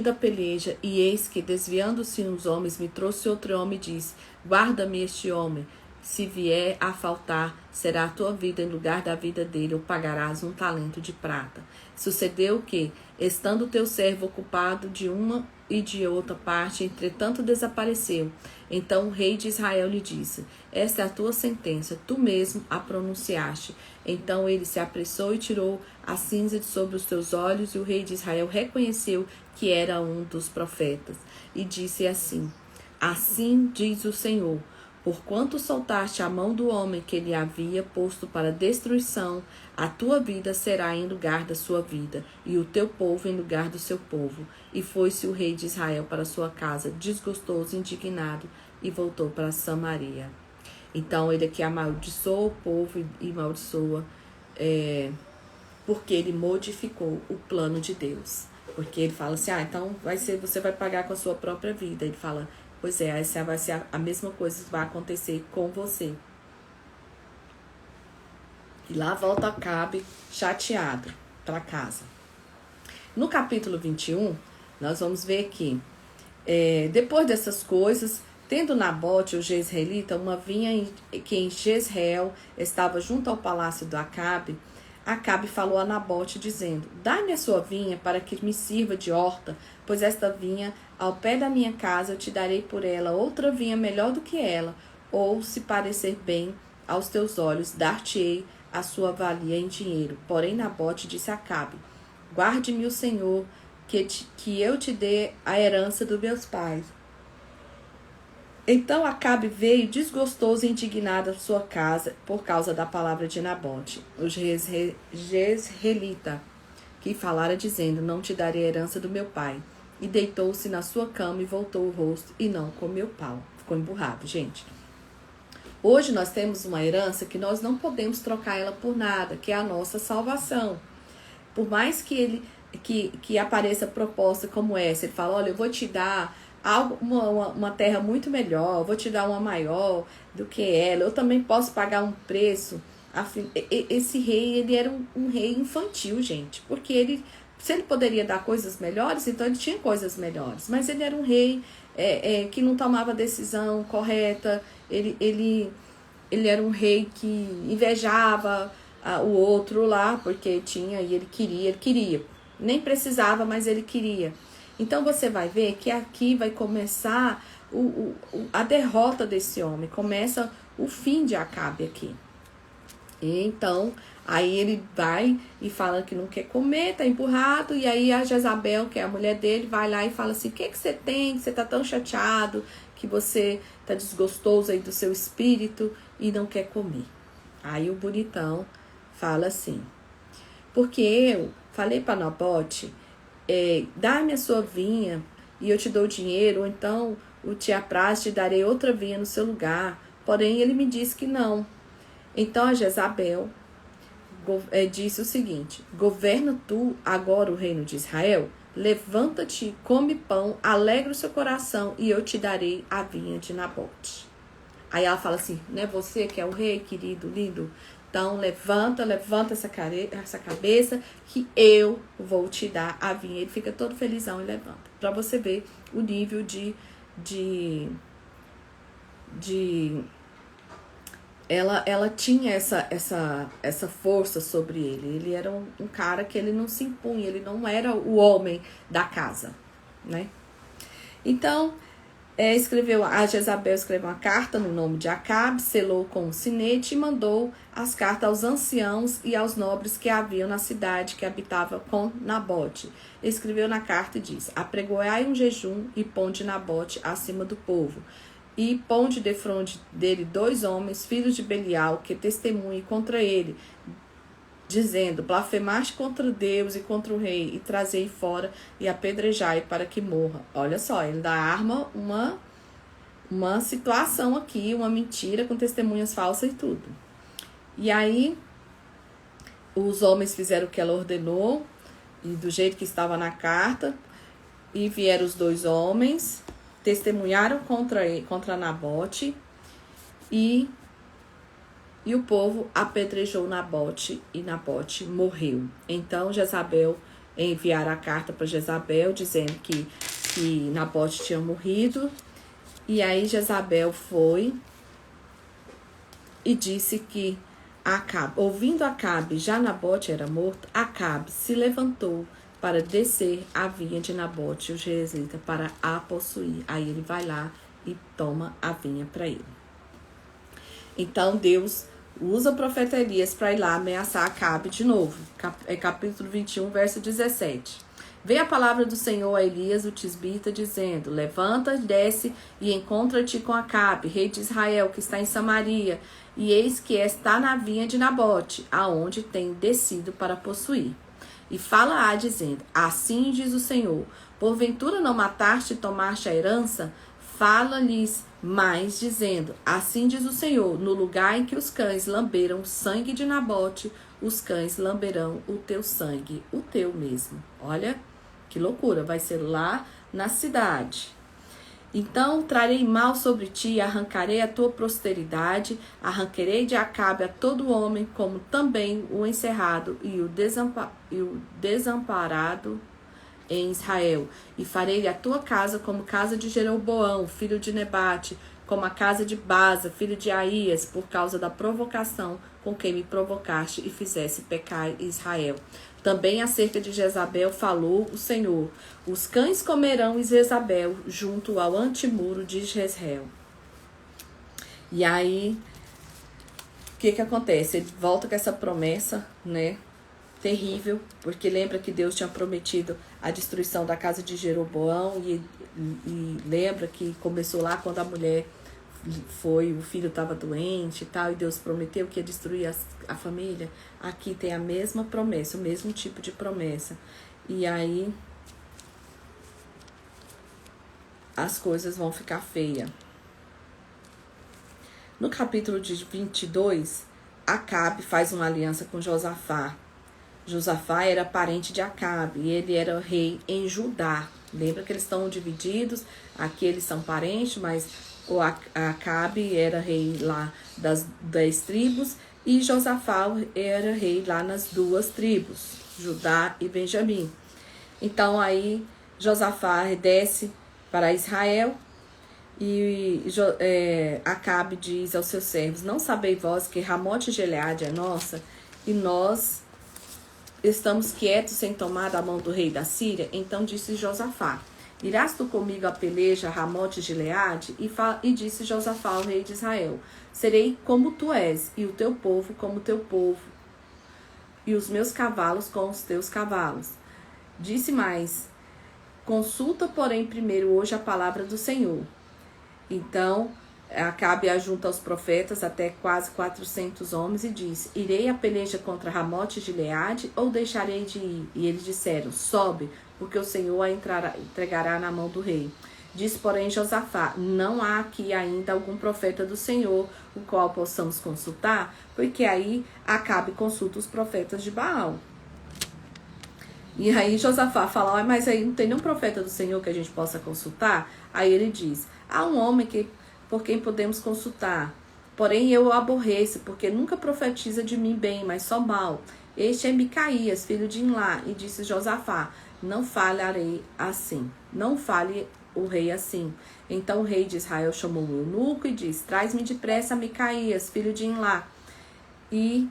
da peleja, e eis que, desviando-se uns homens, me trouxe outro homem e disse: guarda-me este homem. Se vier a faltar, será a tua vida em lugar da vida dele, ou pagarás 1 talento de prata. Sucedeu que, estando teu servo ocupado de uma e de outra parte, entretanto desapareceu. Então o rei de Israel lhe disse: esta é a tua sentença, tu mesmo a pronunciaste. Então ele se apressou e tirou a cinza de sobre os teus olhos, e o rei de Israel reconheceu que era um dos profetas. E disse assim: assim diz o Senhor: porquanto soltaste a mão do homem que ele havia posto para destruição, a tua vida será em lugar da sua vida, e o teu povo em lugar do seu povo. E foi-se o rei de Israel para sua casa, desgostoso, indignado, e voltou para Samaria. Então ele aqui amaldiçoa o povo e amaldiçoa porque ele modificou o plano de Deus. Porque ele fala assim: então você vai pagar com a sua própria vida. Ele fala: pois é, essa vai ser a mesma coisa que vai acontecer com você. E lá volta Acabe chateado para casa. No capítulo 21, nós vamos ver que, depois dessas coisas, tendo Nabote, o jezreelita, uma vinha que em Jezreel estava junto ao palácio do Acabe, Acabe falou a Nabote, dizendo: dá-me a sua vinha para que me sirva de horta, pois esta vinha ao pé da minha casa, eu te darei por ela outra vinha melhor do que ela, ou, se parecer bem aos teus olhos, dar-te-ei a sua valia em dinheiro. Porém Nabote disse a Acabe: guarde-me o Senhor, que eu te dê a herança dos meus pais. Então Acabe veio desgostoso e indignado à sua casa por causa da palavra de Nabote, o jezreelita, que falara dizendo: não te darei a herança do meu pai. E deitou-se na sua cama e voltou o rosto e não comeu pão. Ficou emburrado, gente. Hoje nós temos uma herança que nós não podemos trocar ela por nada, que é a nossa salvação. Por mais que que apareça proposta como essa, ele fala: olha, eu vou te dar uma terra muito melhor, vou te dar uma maior do que ela, eu também posso pagar um preço. Esse rei, ele era um rei infantil, gente, porque se ele poderia dar coisas melhores, então ele tinha coisas melhores, mas ele era um rei que não tomava decisão correta, ele era um rei que invejava o outro lá, porque tinha e ele queria, nem precisava, mas ele queria. Então você vai ver que aqui vai começar a derrota desse homem, começa o fim de Acabe aqui. E então, aí ele vai e fala que não quer comer, tá empurrado, e aí a Jezabel, que é a mulher dele, vai lá e fala assim: o que você tem, que você tá tão chateado, que você tá desgostoso aí do seu espírito e não quer comer. Aí o bonitão fala assim: porque eu falei para Nabote, dá-me a sua vinha e eu te dou dinheiro, ou então o te apraz, te darei outra vinha no seu lugar. Porém ele me disse que não. Então a Jezabel disse o seguinte: governa tu agora o reino de Israel? Levanta-te, come pão, alegra o seu coração, e eu te darei a vinha de Nabote. Aí ela fala assim: não é você que é o rei, querido, lindo? Então, levanta essa cabeça que eu vou te dar a vinha. Ele fica todo felizão e levanta. Para você ver o nível de ela tinha essa força sobre ele. Ele era um cara que ele não se impunha, ele não era o homem da casa, né? Então, a Jezabel escreveu uma carta no nome de Acabe, selou com um sinete e mandou as cartas aos anciãos e aos nobres que haviam na cidade que habitava com Nabote. Escreveu na carta e diz: apregoai um jejum e ponde Nabote acima do povo. E ponde defronte dele 2 homens, filhos de Belial, que testemunhem contra ele, dizendo: blasfemaste contra Deus e contra o rei, e trazei fora e apedrejai para que morra. Olha só, ele dá arma uma situação aqui, uma mentira com testemunhas falsas e tudo. E aí, os homens fizeram o que ela ordenou, e do jeito que estava na carta, e vieram os 2 homens, testemunharam contra Nabote, e o povo apedrejou Nabote, e Nabote morreu. Então Jezabel enviaram a carta para Jezabel, dizendo que Nabote tinha morrido. E aí Jezabel foi e disse que Acabe, ouvindo Acabe, já Nabote era morto, Acabe se levantou para descer a vinha de Nabote, o jezreelita, para a possuir. Aí ele vai lá e toma a vinha para ele. Então Deus usa o profeta Elias para ir lá ameaçar Acabe de novo. Capítulo 21, verso 17. Veio a palavra do Senhor a Elias, o tisbita, dizendo: levanta, desce e encontra-te com Acabe, rei de Israel, que está em Samaria, e eis que está na vinha de Nabote, aonde tem descido para possuir. E fala dizendo: assim diz o Senhor, porventura não mataste e tomaste a herança? Fala-lhes mais, dizendo: assim diz o Senhor, no lugar em que os cães lamberam o sangue de Nabote, os cães lamberão o teu sangue, o teu mesmo. Olha que loucura, vai ser lá na cidade. Então trarei mal sobre ti, arrancarei a tua posteridade, arrancarei de Acabe a todo homem, como também o encerrado e o desamparado em Israel. E farei a tua casa como casa de Jeroboão, filho de Nebate, como a casa de Baza, filho de Aías, por causa da provocação com que me provocaste e fizesse pecar Israel. Também acerca de Jezabel falou o Senhor: os cães comerão Jezabel junto ao antemuro de Jezreel. E aí, o que acontece? Ele volta com essa promessa, né? Terrível, porque lembra que Deus tinha prometido a destruição da casa de Jeroboão, e lembra que começou lá quando a mulher o filho estava doente e tal, e Deus prometeu que ia destruir a família. Aqui tem a mesma promessa, o mesmo tipo de promessa. E aí as coisas vão ficar feias. No capítulo de 22, Acabe faz uma aliança com Josafá. Josafá era parente de Acabe e ele era rei em Judá. Lembra que eles estão divididos? Aqui eles são parentes, mas o Acabe era rei lá das 10 tribos e Josafá era rei lá nas 2 tribos, Judá e Benjamim. Então aí Josafá desce para Israel e Acabe diz aos seus servos: não sabeis vós que Ramote de Gileade é nossa e nós estamos quietos sem tomar da mão do rei da Síria? Então disse Josafá: irás tu comigo a peleja Ramote de Gileade? E disse Josafá ao rei de Israel: serei como tu és, e o teu povo como o teu povo, e os meus cavalos com os teus cavalos. Disse mais: consulta, porém, primeiro hoje a palavra do Senhor. Então Acabe ajunta aos profetas até quase 400 homens e diz: irei a peleja contra Ramote de Gileade ou deixarei de ir? E eles disseram: sobe, porque o Senhor a entregará na mão do rei. Diz, porém, Josafá: não há aqui ainda algum profeta do Senhor, o qual possamos consultar? Porque aí Acabe consulta os profetas de Baal. E aí Josafá fala: mas aí não tem nenhum profeta do Senhor que a gente possa consultar? Aí ele diz: há um homem por quem podemos consultar. porém eu o aborreço, porque nunca profetiza de mim bem, mas só mal. Este é Micaías, filho de Imlá, e disse Josafá: não falarei assim, não fale o rei assim. Então o rei de Israel chamou o eunuco e disse: traz-me depressa Micaías, filho de Imlá. E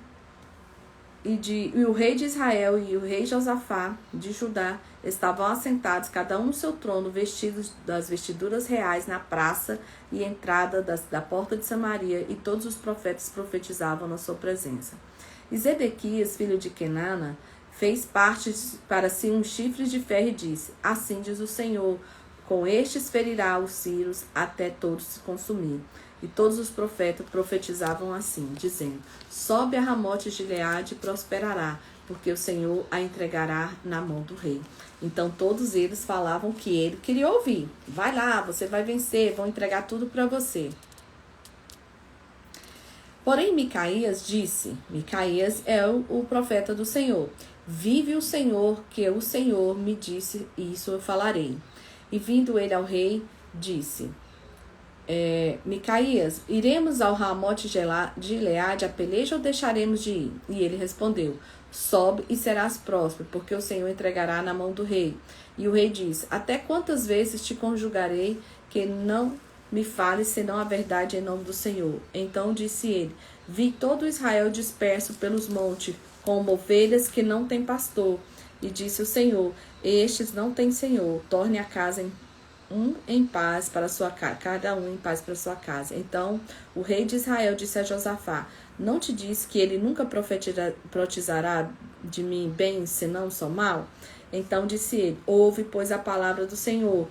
o rei de Israel e o rei Josafá de Judá estavam assentados, cada um no seu trono, vestidos das vestiduras reais na praça e entrada da porta de Samaria, e todos os profetas profetizavam na sua presença. E Zedequias, filho de Kenana, fez parte para si um chifre de ferro e disse: assim diz o Senhor, com estes ferirá os círios até todos se consumir. E todos os profetas profetizavam assim, dizendo: sobe a Ramote de Gileade e prosperará, porque o Senhor a entregará na mão do rei. Então todos eles falavam que ele queria ouvir. Vai lá, você vai vencer, vão entregar tudo para você. Porém Micaías disse, Micaías é o profeta do Senhor: vive o Senhor, que o Senhor me disse, isso eu falarei. E vindo ele ao rei, disse: Micaías, iremos ao Ramote de Gileade a peleja ou deixaremos de ir? E ele respondeu: sobe e serás próspero, porque o Senhor entregará na mão do rei. E o rei disse: até quantas vezes te conjugarei que não me fales senão a verdade em nome do Senhor? Então disse ele: vi todo Israel disperso pelos montes, como ovelhas que não têm pastor. E disse o Senhor: estes não têm senhor, torne a casa em paz para sua casa, cada um em paz para sua casa. Então o rei de Israel disse a Josafá: não te disse que ele nunca profetizará de mim bem, senão só mal? Então disse ele: ouve, pois, a palavra do Senhor.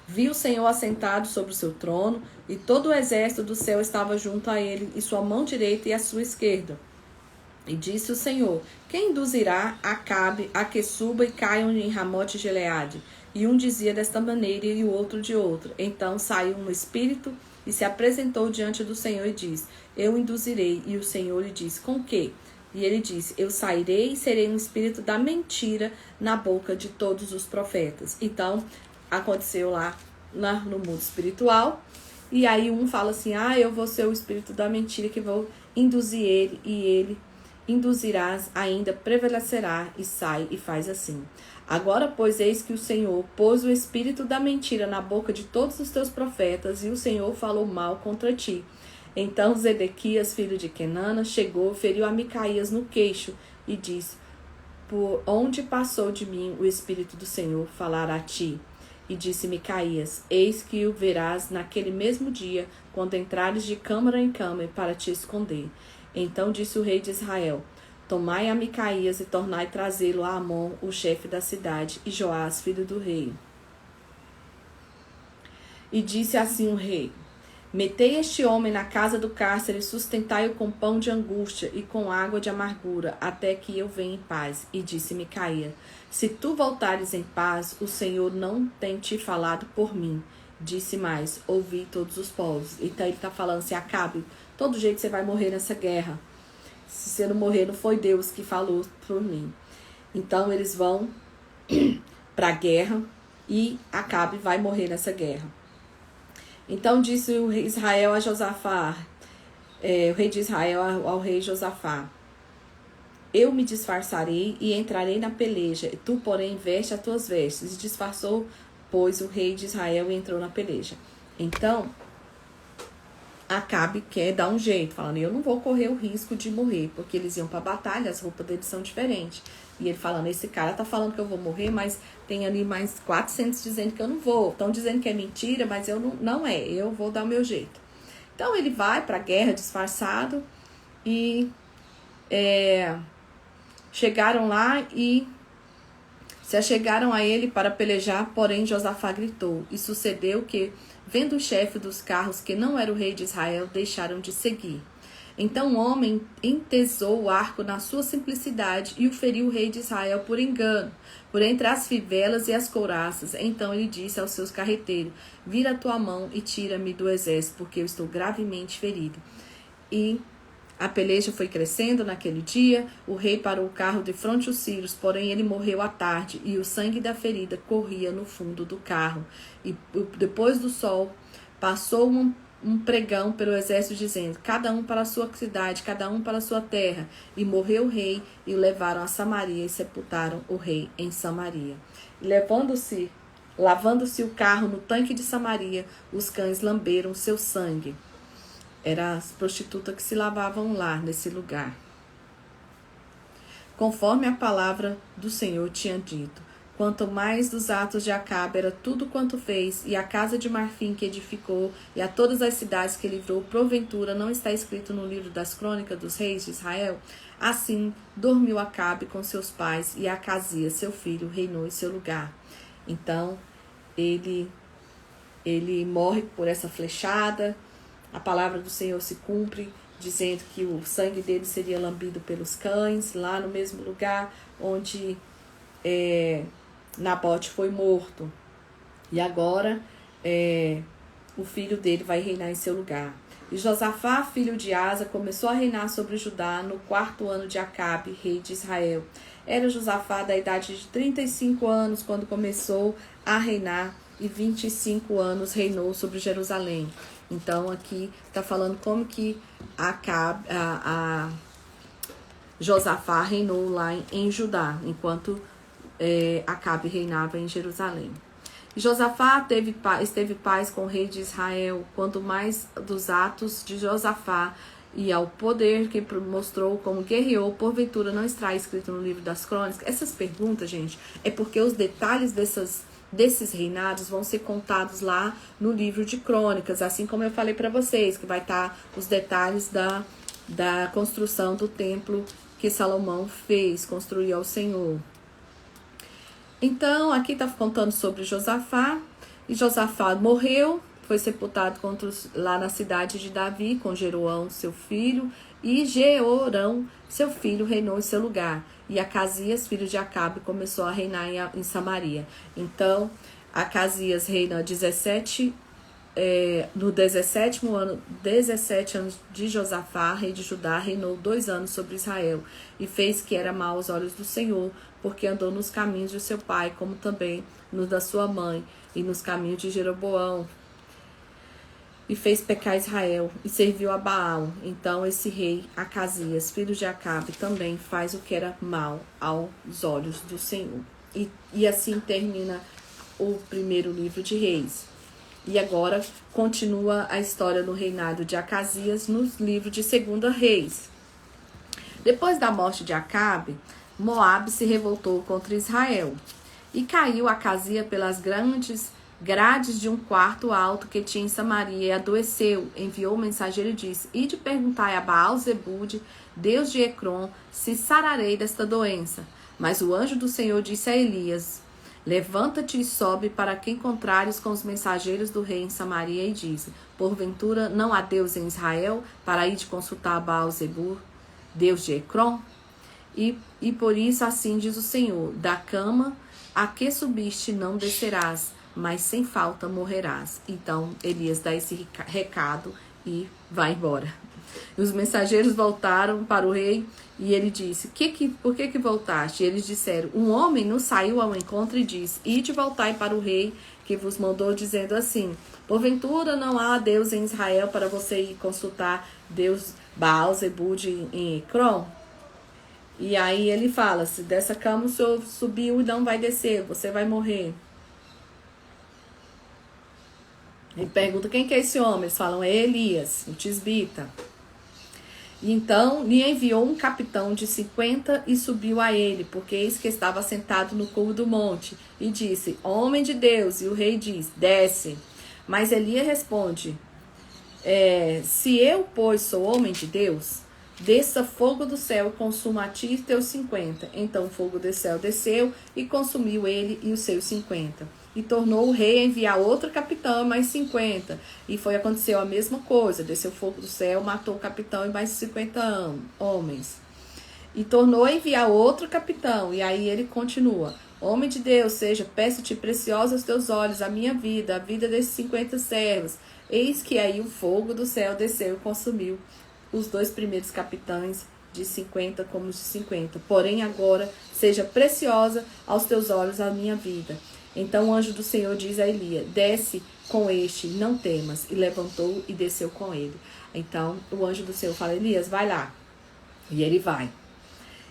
Vi o Senhor assentado sobre o seu trono, e todo o exército do céu estava junto a ele, e sua mão direita e a sua esquerda. E disse o Senhor: quem induzirá Acabe a que suba e caiam em Ramote Gileade? E um dizia desta maneira e o outro de outra. Então saiu um espírito e se apresentou diante do Senhor e disse: eu induzirei. E o Senhor lhe disse: com que? E ele disse: eu sairei e serei um espírito da mentira na boca de todos os profetas. Então aconteceu lá no mundo espiritual. E aí um fala assim: eu vou ser o espírito da mentira que vou induzir ele, e ele induzirás, ainda prevalecerá, e sai e faz assim. Agora, pois, eis que o Senhor pôs o espírito da mentira na boca de todos os teus profetas, e o Senhor falou mal contra ti. Então Zedequias, filho de Kenana, chegou, feriu a Micaías no queixo e disse: por onde passou de mim o espírito do Senhor falar a ti? E disse Micaías: eis que o verás naquele mesmo dia, quando entrares de câmara em câmara para te esconder. Então disse o rei de Israel: tomai a Micaías e tornai trazê-lo a Amon, o chefe da cidade, e Joás, filho do rei. E disse assim o rei: metei este homem na casa do cárcere e sustentai-o com pão de angústia e com água de amargura, até que eu venha em paz. E disse Micaías: se tu voltares em paz, o Senhor não tem te falado por mim. Disse mais: ouvi todos os povos. Então ele está falando assim: Acabe, todo jeito você vai morrer nessa guerra. Se você não morrer, não foi Deus que falou por mim. Então eles vão para a guerra e Acabe vai morrer nessa guerra. Então disse o rei Israel a Josafá, o rei de Israel ao rei Josafá: eu me disfarçarei e entrarei na peleja, e tu, porém, veste as tuas vestes. E disfarçou, pois, o rei de Israel e entrou na peleja. Então Acabe quer dar um jeito, falando: eu não vou correr o risco de morrer, porque eles iam para a batalha, as roupas deles são diferentes. E ele falando: esse cara tá falando que eu vou morrer, mas tem ali mais 400 dizendo que eu não vou. Estão dizendo que é mentira, mas eu não é, eu vou dar o meu jeito. Então ele vai para a guerra disfarçado e chegaram lá e se achegaram a ele para pelejar, porém Josafá gritou. E sucedeu que, vendo o chefe dos carros que não era o rei de Israel, deixaram de seguir. Então o homem entesou o arco na sua simplicidade e o feriu o rei de Israel por engano, por entre as fivelas e as couraças. Então ele disse aos seus carreteiros: vira a tua mão e tira-me do exército, porque eu estou gravemente ferido. E A peleja foi crescendo naquele dia. O rei parou o carro de frente aos sírios, porém ele morreu à tarde, e o sangue da ferida corria no fundo do carro. E depois do sol, passou um pregão pelo exército, dizendo: cada um para a sua cidade, cada um para a sua terra. E morreu o rei, e o levaram a Samaria, e sepultaram o rei em Samaria. E lavando-se o carro no tanque de Samaria, os cães lamberam seu sangue. Eram as prostitutas que se lavavam lá, nesse lugar. Conforme a palavra do Senhor tinha dito. Quanto mais dos atos de Acabe era tudo quanto fez, e a casa de marfim que edificou, e a todas as cidades que livrou, porventura não está escrito no livro das crônicas dos reis de Israel? Assim dormiu Acabe com seus pais, e Acasias, seu filho, reinou em seu lugar. Então, ele morre por essa flechada. A palavra do Senhor se cumpre, dizendo que o sangue dele seria lambido pelos cães, lá no mesmo lugar onde Nabote foi morto. E agora o filho dele vai reinar em seu lugar. E Josafá, filho de Asa, começou a reinar sobre Judá no 4º ano de Acabe, rei de Israel. Era Josafá da idade de 35 anos quando começou a reinar, e 25 anos reinou sobre Jerusalém. Então aqui está falando como que Josafá reinou lá em Judá, enquanto Acabe reinava em Jerusalém. Josafá esteve paz com o rei de Israel, quanto mais dos atos de Josafá e ao poder que mostrou como guerreou, porventura não está escrito no livro das crônicas. Essas perguntas, gente, é porque os detalhes desses reinados vão ser contados lá no livro de crônicas, assim como eu falei para vocês, que vai estar os detalhes da construção do templo que Salomão construiu ao Senhor. Então, aqui está contando sobre Josafá, e Josafá morreu, foi sepultado lá na cidade de Davi, com Jeroão, seu filho, e Jeorão, seu filho, reinou em seu lugar. E Acasias, filho de Acabe, começou a reinar em Samaria. Então, Acasias reina no 17º ano, 17 anos de Josafá, rei de Judá, reinou 2 anos sobre Israel, e fez que era mal aos olhos do Senhor, porque andou nos caminhos de seu pai, como também nos da sua mãe, e nos caminhos de Jeroboão, e fez pecar Israel, e serviu a Baal. Então esse rei Acasias, filho de Acabe, também faz o que era mal aos olhos do Senhor. E assim termina o primeiro livro de Reis. E agora continua a história do reinado de Acasias no livro de 2º Reis. Depois da morte de Acabe, Moabe se revoltou contra Israel. E caiu Acasias pelas grandes grades de um quarto alto que tinha em Samaria, e adoeceu. Enviou o mensageiro e disse: ide perguntai a Baal-Zebude, Deus de Ecrom, se sararei desta doença. Mas o anjo do Senhor disse a Elias: levanta-te e sobe para que encontrares com os mensageiros do rei em Samaria, e diz: porventura não há Deus em Israel, para ir de consultar a Baal-Zebur, Deus de Ecrom? E por isso assim diz o Senhor: da cama a que subiste não descerás, mas sem falta morrerás. Então Elias dá esse recado e vai embora. Os mensageiros voltaram para o rei, e ele disse: por que voltaste? E eles disseram: um homem nos saiu ao encontro e disse: ide voltai para o rei que vos mandou, dizendo assim: porventura não há Deus em Israel, para você ir consultar Deus Baal-Zebude em Ecrom? E aí ele fala: se dessa cama o senhor subiu e não vai descer, você vai morrer. Ele pergunta: quem que é esse homem? Eles falam: é Elias, o tisbita. E então lhe enviou um capitão de 50 e subiu a ele, porque eis que estava sentado no cume do monte, e disse: homem de Deus. E o rei diz: desce. Mas Elias responde: se eu, pois, sou homem de Deus, desça fogo do céu e consuma a ti e teus 50. Então o fogo do céu desceu e consumiu ele e os seus 50. E tornou o rei a enviar outro capitão e mais 50. E aconteceu a mesma coisa. Desceu fogo do céu, matou o capitão e mais 50 homens. E tornou a enviar outro capitão. E aí ele continua: homem de Deus, peço-te preciosa aos teus olhos a minha vida, a vida desses 50 servos. Eis que aí o fogo do céu desceu e consumiu os 2 primeiros capitães de 50 como os de 50. Porém agora seja preciosa aos teus olhos a minha vida. Então o anjo do Senhor diz a Elias, desce com este, não temas. E levantou e desceu com ele. Então o anjo do Senhor fala, Elias, vai lá. E ele vai.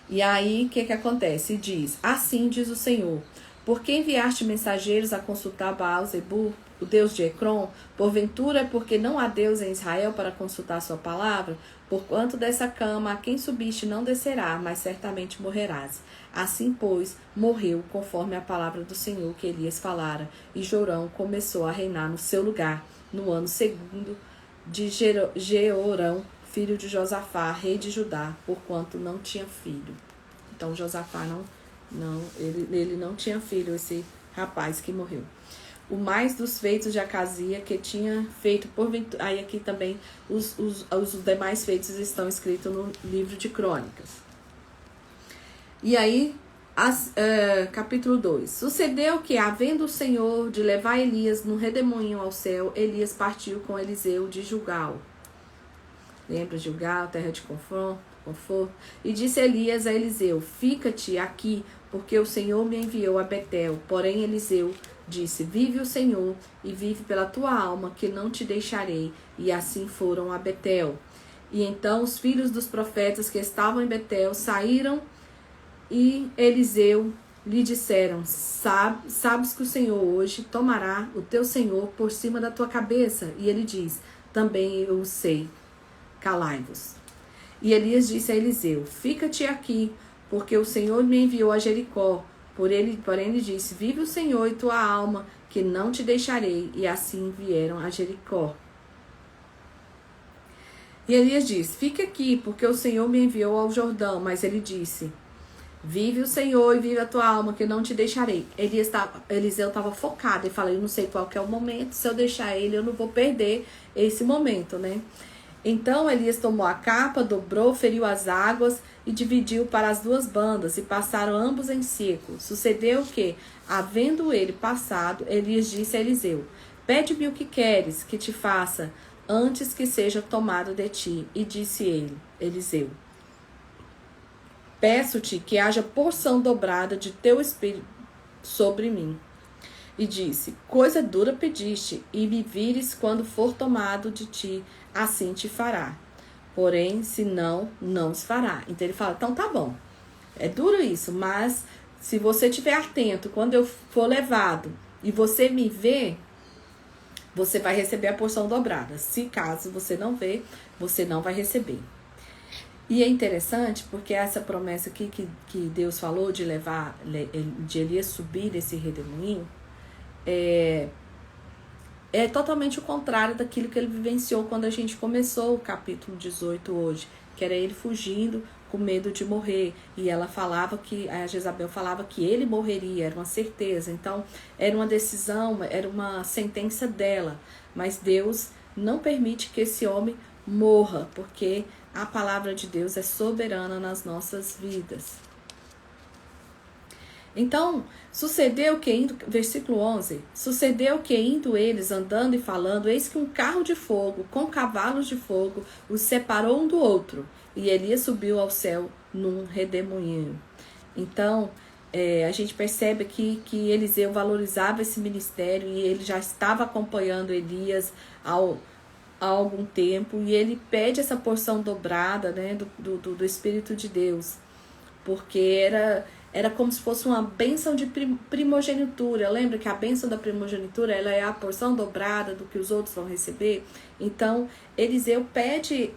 E aí, o que acontece? Diz, assim diz o Senhor, por que enviaste mensageiros a consultar Baal-zebub, o Deus de Ecrom? Porventura é porque não há Deus em Israel para consultar a sua palavra? Porquanto dessa cama a quem subiste não descerá, mas certamente morrerás. Assim, pois, morreu conforme a palavra do Senhor que Elias falara, e Jorão começou a reinar no seu lugar, no ano 2º de Jeorão, filho de Josafá, rei de Judá, porquanto não tinha filho. Então Josafá ele não tinha filho, esse rapaz que morreu. O mais dos feitos de Acazia, que tinha feito porventura. Aí aqui também os demais feitos estão escritos no livro de Crônicas. E aí, capítulo 2. Sucedeu que, havendo o Senhor de levar Elias no redemoinho ao céu, Elias partiu com Eliseu de Gilgal. Lembra de Gilgal, terra de conforto? E disse Elias a Eliseu, fica-te aqui, porque o Senhor me enviou a Betel. Porém Eliseu disse, vive o Senhor e vive pela tua alma, que não te deixarei. E assim foram a Betel. E então os filhos dos profetas que estavam em Betel saíram, e Eliseu lhe disseram, sabes que o Senhor hoje tomará o teu Senhor por cima da tua cabeça? E ele diz, também eu o sei, calai-vos. E Elias disse a Eliseu, fica-te aqui, porque o Senhor me enviou a Jericó. Porém ele disse, vive o Senhor e tua alma, que não te deixarei. E assim vieram a Jericó. E Elias disse, fica aqui, porque o Senhor me enviou ao Jordão. Mas ele disse, vive o Senhor e vive a tua alma, que não te deixarei. Eliseu estava focado e falou, eu não sei qual que é o momento, se eu deixar ele, eu não vou perder esse momento, né? Então Elias tomou a capa, dobrou, feriu as águas e dividiu para as 2 bandas, e passaram ambos em seco. Sucedeu que, havendo ele passado, Elias disse a Eliseu, pede-me o que queres que te faça, antes que seja tomado de ti. E disse ele, Eliseu, peço-te que haja porção dobrada de teu espírito sobre mim. E disse, coisa dura pediste, e me vires quando for tomado de ti, assim te fará. Porém, se não, não se fará. Então ele fala, então tá bom, é duro isso, mas se você estiver atento, quando eu for levado e você me ver, você vai receber a porção dobrada. Se caso você não ver, você não vai receber. E é interessante porque essa promessa aqui que Deus falou de levar, de Elias subir esse redemoinho, é totalmente o contrário daquilo que ele vivenciou quando a gente começou o capítulo 18 hoje, que era ele fugindo com medo de morrer, e ela falava que, a Jezabel falava que ele morreria, era uma certeza, então era uma decisão, era uma sentença dela, mas Deus não permite que esse homem morra, porque a palavra de Deus é soberana nas nossas vidas. Então, sucedeu que indo, versículo 11, sucedeu que indo eles andando e falando, eis que um carro de fogo com cavalos de fogo os separou um do outro, e Elias subiu ao céu num redemoinho. Então, a gente percebe aqui que Eliseu valorizava esse ministério, e ele já estava acompanhando Elias há algum tempo, e ele pede essa porção dobrada, né, do Espírito de Deus, porque era como se fosse uma bênção de primogenitura. Lembra que a bênção da primogenitura, ela é a porção dobrada do que os outros vão receber? Então, Eliseu pede,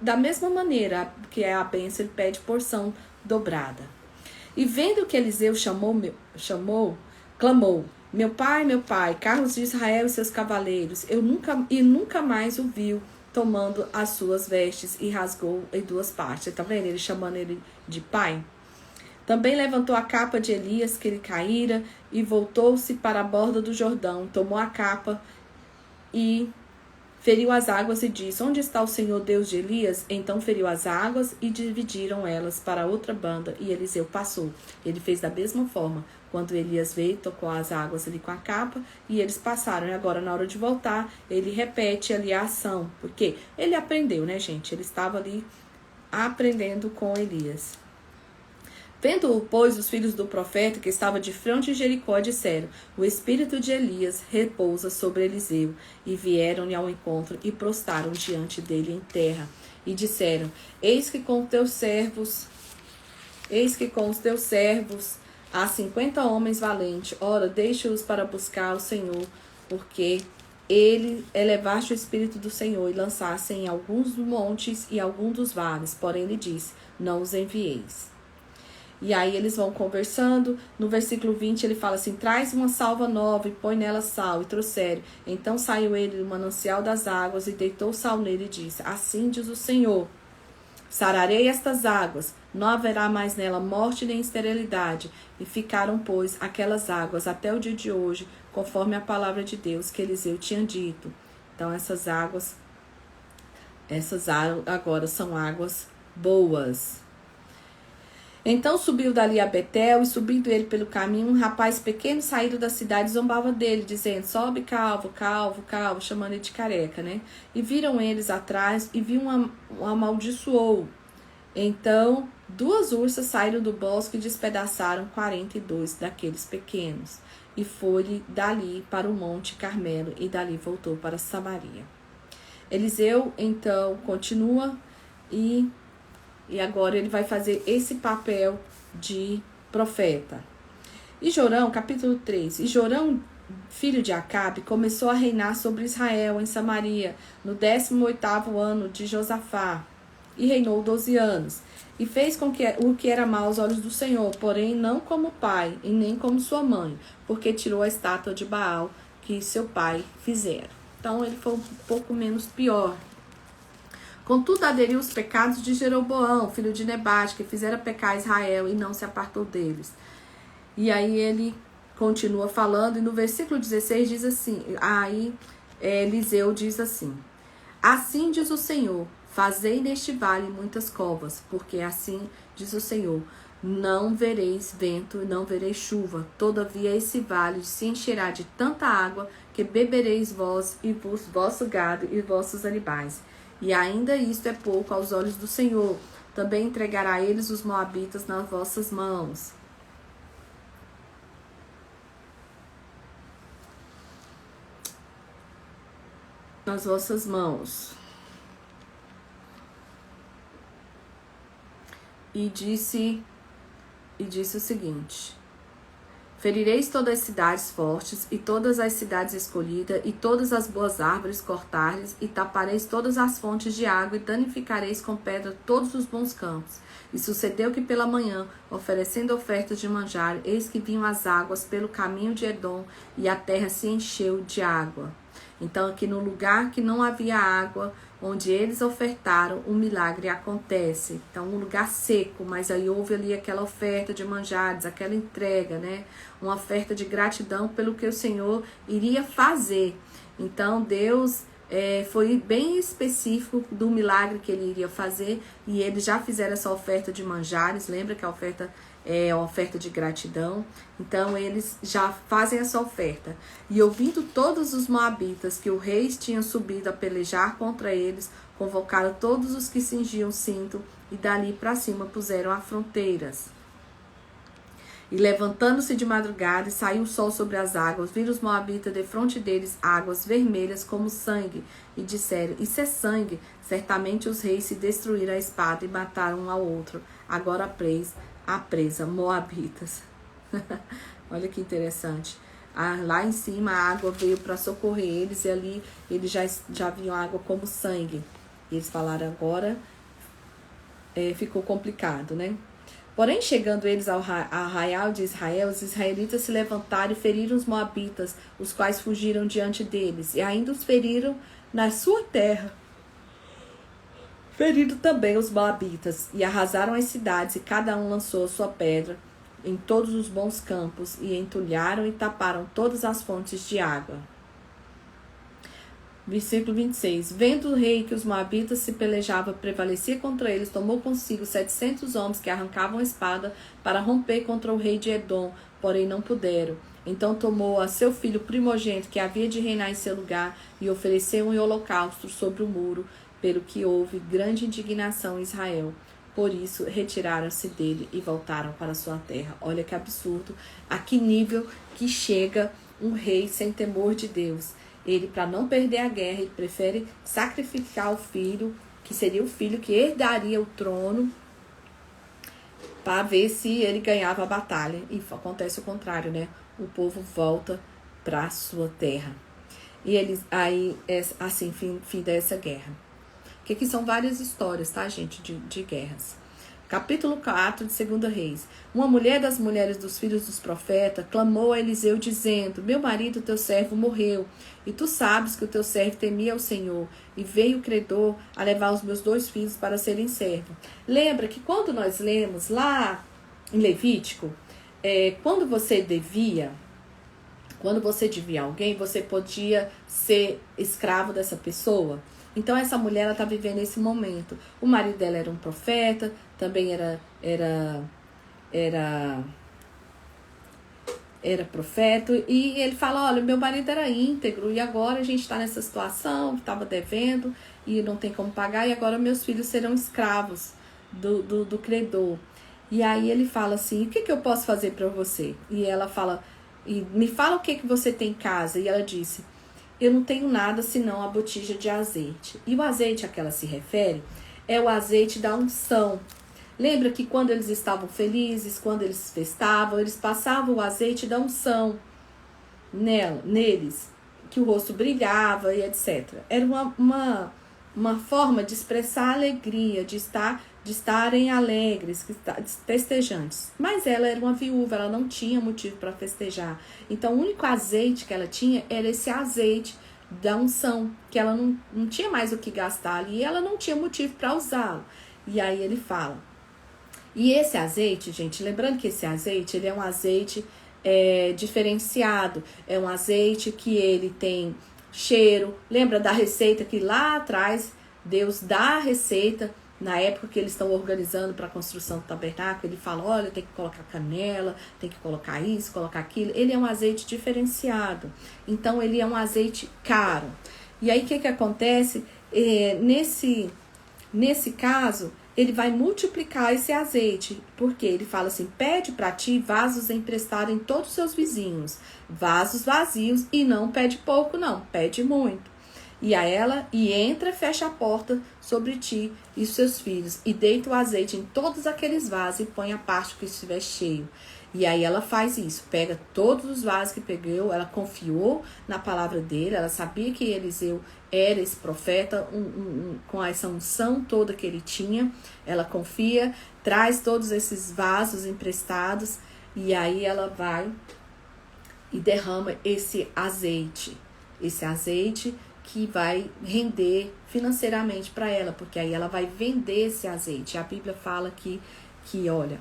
da mesma maneira que é a bênção, ele pede porção dobrada. E vendo que Eliseu clamou, meu pai, carros de Israel e seus cavaleiros, nunca mais o viu, tomando as suas vestes e rasgou em 2 partes. Tá vendo? Ele chamando ele de pai. Também levantou a capa de Elias, que lhe caíra, e voltou-se para a borda do Jordão. Tomou a capa e feriu as águas e disse, onde está o Senhor Deus de Elias? Então feriu as águas e dividiram elas para outra banda, e Eliseu passou. Ele fez da mesma forma Quando Elias veio, tocou as águas ali com a capa e eles passaram. E agora, na hora de voltar, ele repete ali a ação. Porque ele aprendeu, né, gente? Ele estava ali aprendendo com Elias. Vendo-o, pois, os filhos do profeta que estava de frente de Jericó, disseram: o espírito de Elias repousa sobre Eliseu. E vieram-lhe ao encontro e prostraram diante dele em terra. E disseram: eis que com os teus servos há 50 homens valentes. Ora, deixa-os para buscar o Senhor, porque ele elevaste o espírito do Senhor e lançasse em alguns dos montes e alguns dos vales. Porém, ele disse: não os envieis. E aí eles vão conversando. No versículo 20 ele fala assim: traz uma salva nova e põe nela sal. E trouxeram. Então saiu ele do manancial das águas e deitou sal nele e disse: assim diz o Senhor: sararei estas águas, não haverá mais nela morte nem esterilidade. E ficaram, pois, aquelas águas até o dia de hoje, conforme a palavra de Deus que Eliseu tinha dito. Então essas águas agora são águas boas. Então subiu dali a Betel, e subindo ele pelo caminho, um rapaz pequeno saído da cidade zombava dele, dizendo: sobe calvo, calvo, calvo, chamando ele de careca, né? E viram eles atrás, e viu um amaldiçoou. Então 2 ursas saíram do bosque e despedaçaram 42 daqueles pequenos. E foi dali para o monte Carmelo, e dali voltou para Samaria. Eliseu, então, continua e agora ele vai fazer esse papel de profeta. E Jorão, capítulo 3. E Jorão, filho de Acabe, começou a reinar sobre Israel em Samaria, no 18º ano de Josafá, e reinou 12 anos. E fez com que o que era mau aos olhos do Senhor, porém não como o pai, e nem como sua mãe, porque tirou a estátua de Baal que seu pai fizera. Então ele foi um pouco menos pior. Contudo, aderiu os pecados de Jeroboão, filho de Nebate, que fizera pecar Israel e não se apartou deles. E aí ele continua falando, e no versículo 16 diz assim, Eliseu diz assim: assim diz o Senhor, fazei neste vale muitas covas, porque assim diz o Senhor, não vereis vento, não vereis chuva, todavia esse vale se encherá de tanta água, que bebereis vós e vosso gado e vossos animais. E ainda isto é pouco aos olhos do Senhor. Também entregará eles os moabitas nas vossas mãos. Nas vossas mãos. E disse o seguinte: ferireis todas as cidades fortes, e todas as cidades escolhidas, e todas as boas árvores cortareis, e tapareis todas as fontes de água, e danificareis com pedra todos os bons campos. E sucedeu que pela manhã, oferecendo ofertas de manjar, eis que vinham as águas pelo caminho de Edom, e a terra se encheu de água. Então, aqui no lugar que não havia água, onde eles ofertaram, um milagre acontece. Então, um lugar seco, mas aí houve ali aquela oferta de manjares, aquela entrega, né? Uma oferta de gratidão pelo que o Senhor iria fazer. Então, Deus foi bem específico do milagre que ele iria fazer, e eles já fizeram essa oferta de manjares. Lembra que a oferta é uma oferta de gratidão? Então eles já fazem essa oferta. E ouvindo todos os moabitas que o rei tinha subido a pelejar contra eles, convocaram todos os que cingiam cinto, e dali para cima puseram as fronteiras. E levantando-se de madrugada, e saiu o sol sobre as águas, viram os moabitas defronte deles águas vermelhas como sangue, e disseram: isso é sangue. Certamente os reis se destruíram a espada e mataram um ao outro. Agora a presa, moabitas. Olha que interessante. Lá em cima a água veio para socorrer eles, e ali eles já viam a água como sangue. E eles falaram: agora ficou complicado, né? Porém, chegando eles ao arraial de Israel, os israelitas se levantaram e feriram os moabitas, os quais fugiram diante deles, e ainda os feriram na sua terra. Feriram também os moabitas, e arrasaram as cidades, e cada um lançou a sua pedra em todos os bons campos, e entulharam e taparam todas as fontes de água. Versículo 26. Vendo o rei que os moabitas se pelejavam, prevalecia contra eles, tomou consigo 700 homens que arrancavam a espada para romper contra o rei de Edom, porém não puderam. Então tomou a seu filho primogênito, que havia de reinar em seu lugar, e ofereceu um holocausto sobre o muro, pelo que houve grande indignação em Israel. Por isso, retiraram-se dele e voltaram para sua terra. Olha que absurdo, a que nível que chega um rei sem temor de Deus. Ele, para não perder a guerra, ele prefere sacrificar o filho, que seria o filho que herdaria o trono, para ver se ele ganhava a batalha. E acontece o contrário, né? O povo volta para a sua terra. E eles, aí, assim, fim dessa guerra. Que aqui são várias histórias, tá, gente, de guerras. Capítulo 4 de 2 Reis. Uma mulher das mulheres dos filhos dos profetas clamou a Eliseu, dizendo: meu marido, teu servo, morreu, e tu sabes que o teu servo temia o Senhor, e veio o credor a levar os meus 2 filhos para serem servos. Lembra que quando nós lemos lá em Levítico, quando você devia alguém, você podia ser escravo dessa pessoa. Então, essa mulher, ela está vivendo esse momento. O marido dela era um profeta, também era profeta. E ele fala, olha, meu marido era íntegro, e agora a gente está nessa situação, estava devendo, e não tem como pagar, e agora meus filhos serão escravos do credor. E aí ele fala assim, o que eu posso fazer para você? E ela fala, e me fala o que você tem em casa. E ela disse, eu não tenho nada senão a botija de azeite. E o azeite a que ela se refere é o azeite da unção. Lembra que quando eles estavam felizes, quando eles festavam, eles passavam o azeite da unção neles, que o rosto brilhava e etc. Era uma forma de expressar alegria, de estarem alegres, festejantes. Mas ela era uma viúva, ela não tinha motivo para festejar. Então, o único azeite que ela tinha era esse azeite da unção, que ela não tinha mais o que gastar ali, e ela não tinha motivo para usá-lo. E aí ele fala. E esse azeite, gente, lembrando que esse azeite, ele é um azeite diferenciado, é um azeite que ele tem cheiro. Lembra da receita que lá atrás Deus dá a receita, na época que eles estão organizando para a construção do tabernáculo, ele fala, olha, tem que colocar canela, tem que colocar isso, colocar aquilo. Ele é um azeite diferenciado, então ele é um azeite caro. E aí o que acontece? Nesse caso, ele vai multiplicar esse azeite, porque ele fala assim, pede para ti vasos emprestarem todos os seus vizinhos, vasos vazios, e não pede pouco não, pede muito. E a ela, e entra, fecha a porta sobre ti e os seus filhos, e deita o azeite em todos aqueles vasos e põe a parte que estiver cheio. E aí ela faz isso, pega todos os vasos que pegou, ela confiou na palavra dele, ela sabia que Eliseu era esse profeta, com essa unção toda que ele tinha, ela confia, traz todos esses vasos emprestados, e aí ela vai e derrama esse azeite que vai render financeiramente para ela, porque aí ela vai vender esse azeite. A Bíblia fala que olha,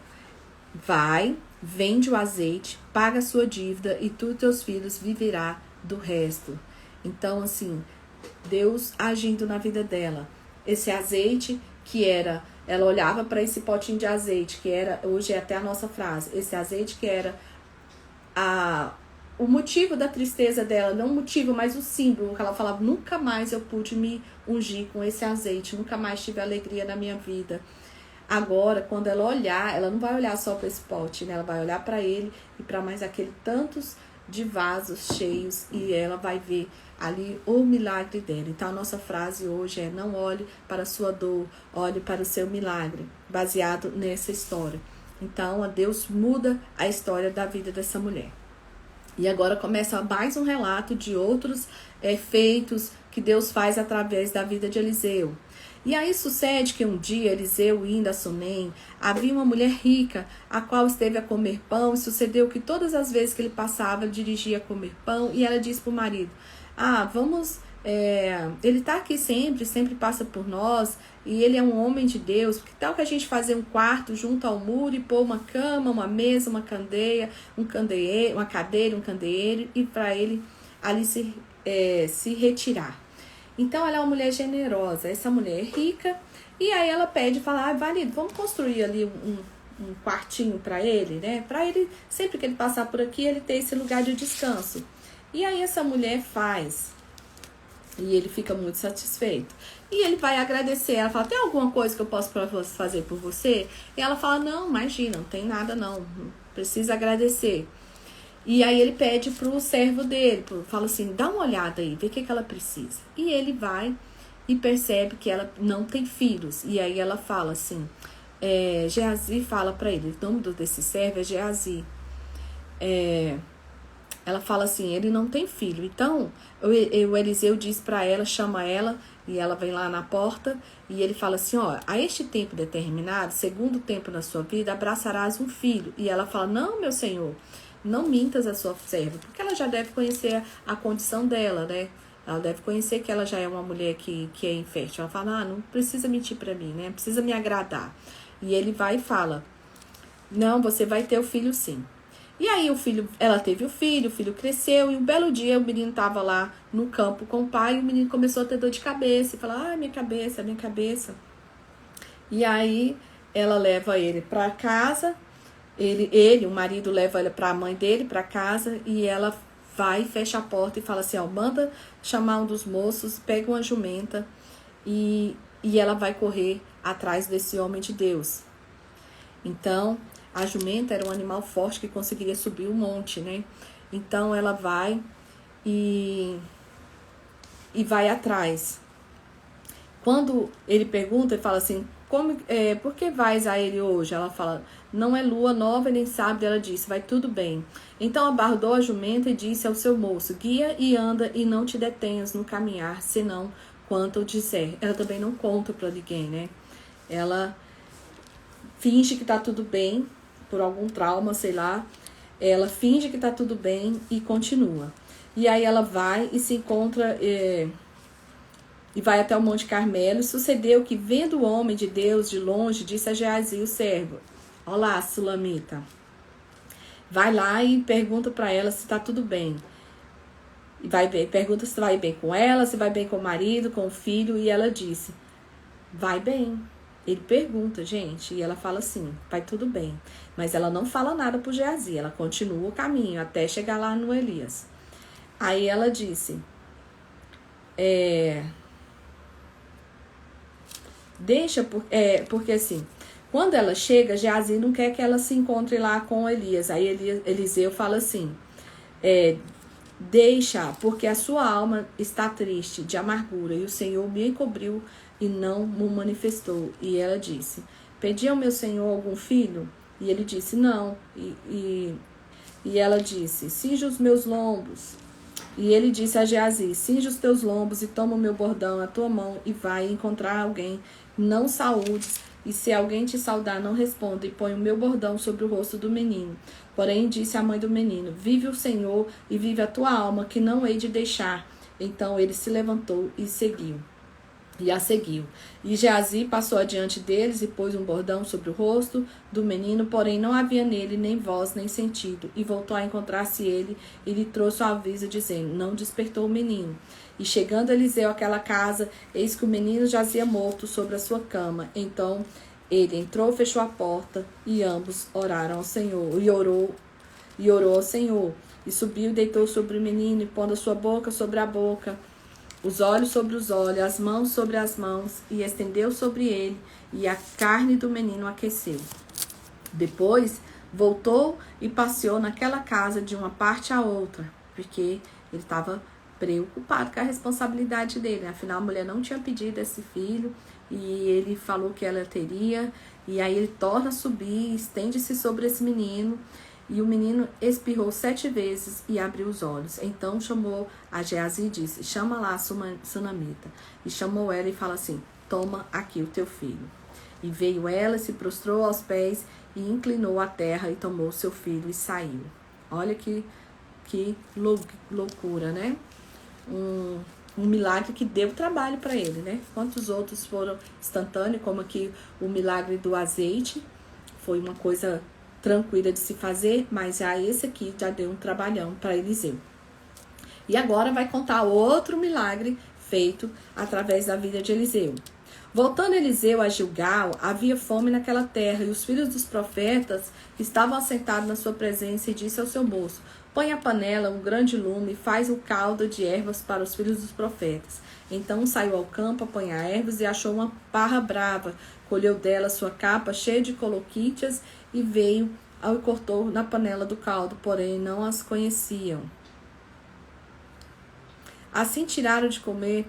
vende o azeite, paga a sua dívida e tu e teus filhos viverá do resto. Então, assim, Deus agindo na vida dela. Esse azeite que era, ela olhava para esse potinho de azeite, que era, hoje é até a nossa frase, esse azeite que era o motivo da tristeza dela, não o motivo, mas o símbolo, que ela falava, nunca mais eu pude me ungir com esse azeite, nunca mais tive alegria na minha vida. Agora, quando ela olhar, ela não vai olhar só para esse pote, né? Ela vai olhar para ele e para mais aquele tantos de vasos cheios, e ela vai ver ali o milagre dela. Então, a nossa frase hoje é, não olhe para a sua dor, olhe para o seu milagre, baseado nessa história. Então, Deus muda a história da vida dessa mulher. E agora começa mais um relato de outros feitos que Deus faz através da vida de Eliseu. E aí sucede que um dia Eliseu indo a Sunem, havia uma mulher rica, a qual esteve a comer pão, e sucedeu que todas as vezes que ele passava, ele dirigia a comer pão, e ela disse para o marido, ele está aqui sempre passa por nós, e ele é um homem de Deus, que tal que a gente fazer um quarto junto ao muro e pôr uma cama, uma mesa, uma cadeira, um candeeiro, e para ele ali se retirar. Então ela é uma mulher generosa, essa mulher é rica, e aí ela pede, fala, marido, vamos construir ali um quartinho para ele, né? Para ele, sempre que ele passar por aqui, ele ter esse lugar de descanso. E aí essa mulher faz, e ele fica muito satisfeito. E ele vai agradecer, ela fala, tem alguma coisa que eu posso fazer por você? E ela fala, não, imagina, não tem nada não precisa agradecer. E aí ele pede pro servo dele, fala assim, dá uma olhada aí, vê o que ela precisa. E ele vai e percebe que ela não tem filhos. E aí ela fala assim, Geazi fala para ele, o nome desse servo é Geazi. Ela fala assim, ele não tem filho. Então, o Eliseu diz para ela, chama ela, e ela vem lá na porta, e ele fala assim, ó, a este tempo determinado, segundo tempo na sua vida, abraçarás um filho. E ela fala, não, meu senhor, não mintas a sua serva, porque ela já deve conhecer a condição dela, né? Ela deve conhecer que ela já é uma mulher que é infértil. Ela fala, não precisa mentir para mim, né? Precisa me agradar. E ele vai e fala, não, você vai ter o filho sim. E aí ela teve o filho cresceu, e um belo dia o menino estava lá no campo com o pai, e o menino começou a ter dor de cabeça, e fala, minha cabeça. E aí ela leva ele para casa, o marido leva ele para a mãe dele, para casa, e ela vai, fecha a porta e fala assim, manda chamar um dos moços, pega uma jumenta, e ela vai correr atrás desse homem de Deus. Então, a jumenta era um animal forte que conseguiria subir o monte, né? Então, ela vai e vai atrás. Quando ele pergunta, ele fala assim, por que vais a ele hoje? Ela fala, não é lua nova nem sábado. Ela disse, vai tudo bem. Então abardou a jumenta e disse ao seu moço, guia e anda e não te detenhas no caminhar, senão quanto eu disser. Ela também não conta para ninguém, né? Ela finge que tá tudo bem, por algum trauma, sei lá. Ela finge que tá tudo bem e continua. E aí ela vai e se encontra... e vai até o Monte Carmelo. E sucedeu que, vendo o homem de Deus de longe, disse a Geazi, o servo, olá, Sulamita, vai lá e pergunta para ela se tá tudo bem. E pergunta se vai bem com ela, se vai bem com o marido, com o filho. E ela disse, vai bem. Ele pergunta, gente, e ela fala assim, vai tudo bem. Mas ela não fala nada pro Geazi, ela continua o caminho até chegar lá no Elias. Aí ela disse, porque assim, quando ela chega, Geazi não quer que ela se encontre lá com Elias. Aí Eliseu fala assim, deixa, porque a sua alma está triste, de amargura, e o Senhor me encobriu e não me manifestou. E ela disse, pedi ao meu Senhor algum filho? E ele disse, não. E ela disse, cinge os meus lombos. E ele disse a Geazi, cinge os teus lombos e toma o meu bordão na tua mão e vai encontrar alguém, não saúdes, e se alguém te saudar, não responda, e põe o meu bordão sobre o rosto do menino. Porém disse a mãe do menino, vive o Senhor e vive a tua alma, que não hei de deixar. Então ele se levantou e seguiu. E a seguiu. E Geazi passou adiante deles e pôs um bordão sobre o rosto do menino, porém não havia nele nem voz nem sentido. E voltou a encontrar-se ele e lhe trouxe o aviso, dizendo, não despertou o menino. E chegando Eliseu àquela casa, eis que o menino jazia morto sobre a sua cama. Então ele entrou, fechou a porta, e ambos oraram ao Senhor. E orou ao Senhor. E subiu e deitou sobre o menino, e pondo a sua boca sobre a boca, os olhos sobre os olhos, as mãos sobre as mãos, e estendeu sobre ele, e a carne do menino aqueceu. Depois voltou e passeou naquela casa de uma parte a outra, porque ele estava preocupado com a responsabilidade dele. Afinal, a mulher não tinha pedido esse filho, e ele falou que ela teria, e aí ele torna a subir, estende-se sobre esse menino, e o menino espirrou 7 vezes e abriu os olhos. Então chamou a Geazi e disse, chama lá a Sunamita. E chamou ela e fala assim, toma aqui o teu filho. E veio ela, se prostrou aos pés e inclinou a terra e tomou seu filho e saiu. Olha que loucura, né? Um milagre que deu trabalho para ele, né? Quantos outros foram instantâneos, como aqui o milagre do azeite, foi uma coisa tranquila de se fazer, mas já esse aqui já deu um trabalhão para Eliseu. E agora vai contar outro milagre feito através da vida de Eliseu. Voltando Eliseu a Gilgal, havia fome naquela terra, e os filhos dos profetas estavam assentados na sua presença, e disse ao seu moço: põe a panela, um grande lume, e faz o caldo de ervas para os filhos dos profetas. Então saiu ao campo a apanhar ervas, e achou uma parra brava, colheu dela sua capa cheia de coloquítias, e veio e cortou na panela do caldo, porém não as conheciam. Assim tiraram de comer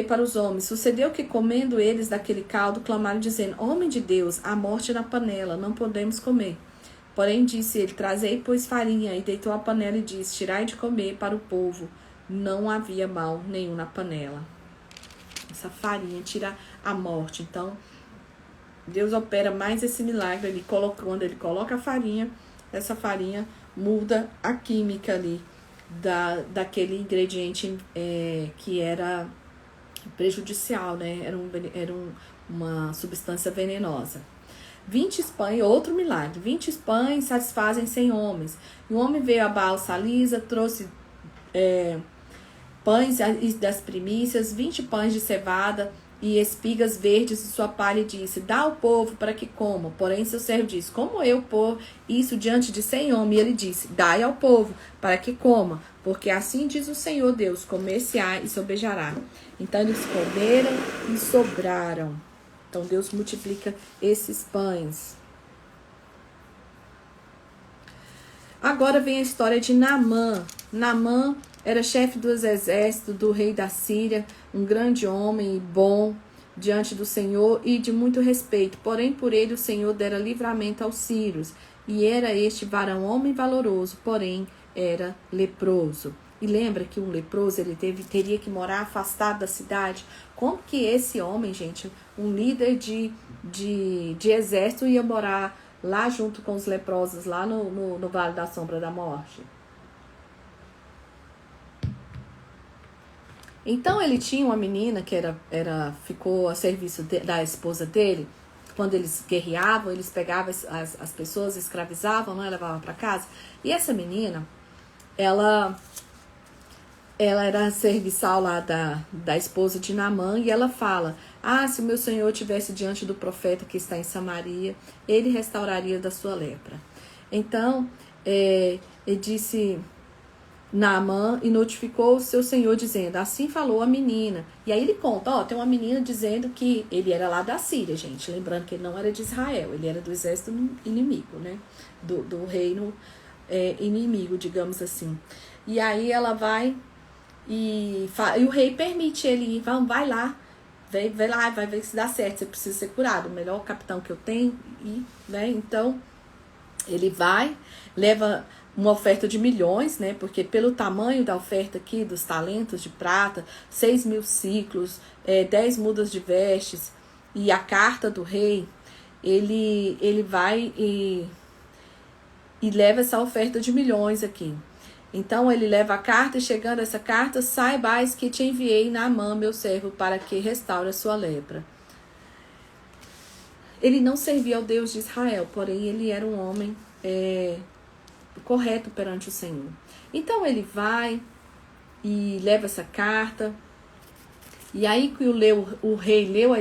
para os homens. Sucedeu que, comendo eles daquele caldo, clamaram, dizendo: homem de Deus, a morte na panela, não podemos comer. Porém disse ele: trazei, pois, farinha. E deitou a panela e disse: tirai de comer para o povo. Não havia mal nenhum na panela. Essa farinha tira a morte. Então, Deus opera mais esse milagre ali. Quando ele coloca a farinha, essa farinha muda a química ali daquele ingrediente que era prejudicial, né? Era uma substância venenosa. 20 pães, outro milagre. 20 pães satisfazem 100 homens. E o homem veio a Baal-Salisa, trouxe pães das primícias, 20 pães de cevada e espigas verdes de sua palha, e disse: dá ao povo para que coma. Porém seu servo disse: como eu pôr isso diante de 100 homens? E ele disse: dai ao povo para que coma, porque assim diz o Senhor Deus: comer-se-á e sobejará. Então eles comeram e sobraram. Então Deus multiplica esses pães. Agora vem a história de Naamã. Naamã era chefe dos exércitos do rei da Síria, um grande homem e bom diante do Senhor e de muito respeito. Porém, por ele o Senhor dera livramento aos sírios. E era este varão homem valoroso, porém era leproso. E lembra que um leproso teria que morar afastado da cidade? Como que esse homem, gente, um líder de exército, ia morar lá junto com os leprosos, lá no Vale da Sombra da Morte? Então ele tinha uma menina que ficou a serviço da esposa dele. Quando eles guerreavam, eles pegavam as pessoas, escravizavam, né, levavam para casa. E essa menina, ela era serviçal lá da esposa de Naamã, e ela fala: se o meu senhor estivesse diante do profeta que está em Samaria, ele restauraria da sua lepra. Então, ele disse Naamã e notificou o seu senhor, dizendo: assim falou a menina. E aí ele conta, tem uma menina dizendo que ele era lá da Síria, gente. Lembrando que ele não era de Israel, ele era do exército inimigo, né? Do reino inimigo, digamos assim. E aí ela vai e o rei permite ele ir. Vai lá, vai lá, vai ver se dá certo. Você precisa ser curado, o melhor capitão que eu tenho. Né? Então, ele vai, leva uma oferta de milhões, né? Porque pelo tamanho da oferta aqui, dos talentos de prata, 6.000 ciclos, 10 mudas de vestes, e a carta do rei, ele vai e leva essa oferta de milhões aqui. Então ele leva a carta, e chegando essa carta: saibais que te enviei Naamã, meu servo, para que restaure a sua lepra. Ele não servia ao Deus de Israel, porém ele era um homem correto perante o Senhor. Então ele vai e leva essa carta. E aí que o rei leu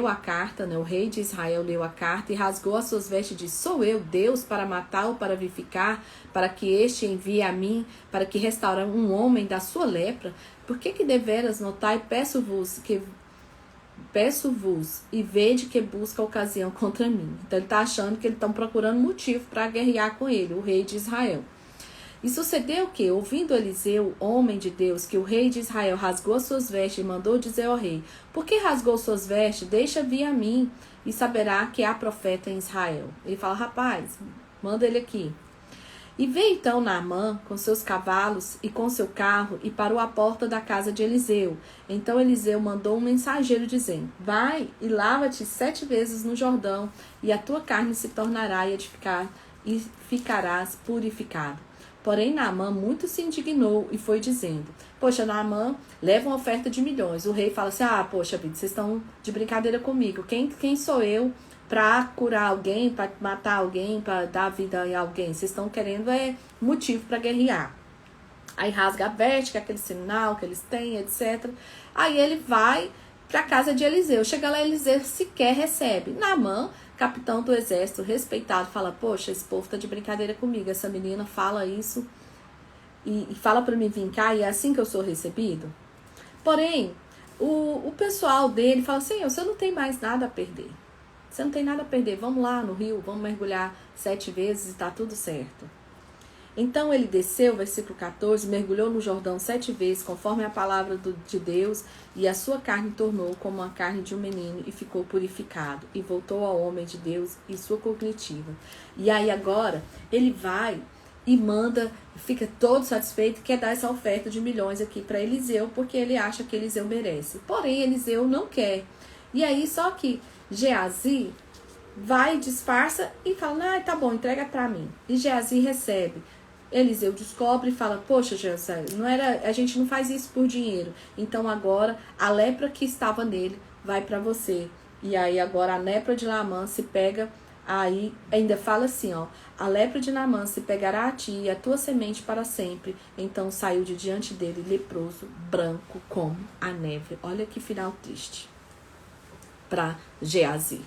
a carta, né? O rei de Israel leu a carta e rasgou as suas vestes e disse: sou eu Deus para matar ou para vivificar, para que este envie a mim, para que restaure um homem da sua lepra? Por que deveras notai, peço-vos e vede que busca ocasião contra mim? Então ele está achando que eles estão procurando motivo para guerrear com ele, o rei de Israel. E sucedeu que, ouvindo Eliseu, homem de Deus, que o rei de Israel rasgou suas vestes, e mandou dizer ao rei: por que rasgou suas vestes? Deixa vir a mim, e saberá que há profeta em Israel. Ele fala: rapaz, manda ele aqui. E veio então Naamã com seus cavalos e com seu carro, e parou à porta da casa de Eliseu. Então Eliseu mandou um mensageiro, dizendo: vai e lava-te 7 vezes no Jordão, e a tua carne se tornará e ficarás purificado. Porém Naamã muito se indignou e foi dizendo: poxa, Naamã leva uma oferta de milhões. O rei fala assim: poxa vida, vocês estão de brincadeira comigo. Quem sou eu para curar alguém, para matar alguém, para dar vida a alguém? Vocês estão querendo motivo para guerrear. Aí rasga a veste, que é aquele sinal que eles têm, etc. Aí ele vai para a casa de Eliseu. Chega lá, Eliseu sequer recebe. Naamã, capitão do exército, respeitado, fala: poxa, esse povo tá de brincadeira comigo. Essa menina fala isso e fala para mim vir cá, e é assim que eu sou recebido. Porém, o pessoal dele fala: Senhor, você não tem mais nada a perder. Você não tem nada a perder. Vamos lá no rio, vamos mergulhar 7 vezes e tá tudo certo. Então ele desceu, versículo 14, mergulhou no Jordão 7 vezes, conforme a palavra de Deus, e a sua carne tornou como a carne de um menino, e ficou purificado, e voltou ao homem de Deus e sua cognitiva. E aí agora, ele vai e manda, fica todo satisfeito, quer dar essa oferta de milhões aqui para Eliseu, porque ele acha que Eliseu merece. Porém, Eliseu não quer. E aí, só que Geazi vai, disfarça e fala: tá bom, entrega para mim. E Geazi recebe. Eliseu descobre e fala: poxa, Geazi, a gente não faz isso por dinheiro. Então agora a lepra que estava nele vai para você. E aí agora a lepra de Naamã se pega, aí ainda fala assim, ó: a lepra de Naamã se pegará a ti e a tua semente para sempre. Então saiu de diante dele leproso, branco como a neve. Olha que final triste para Geazi.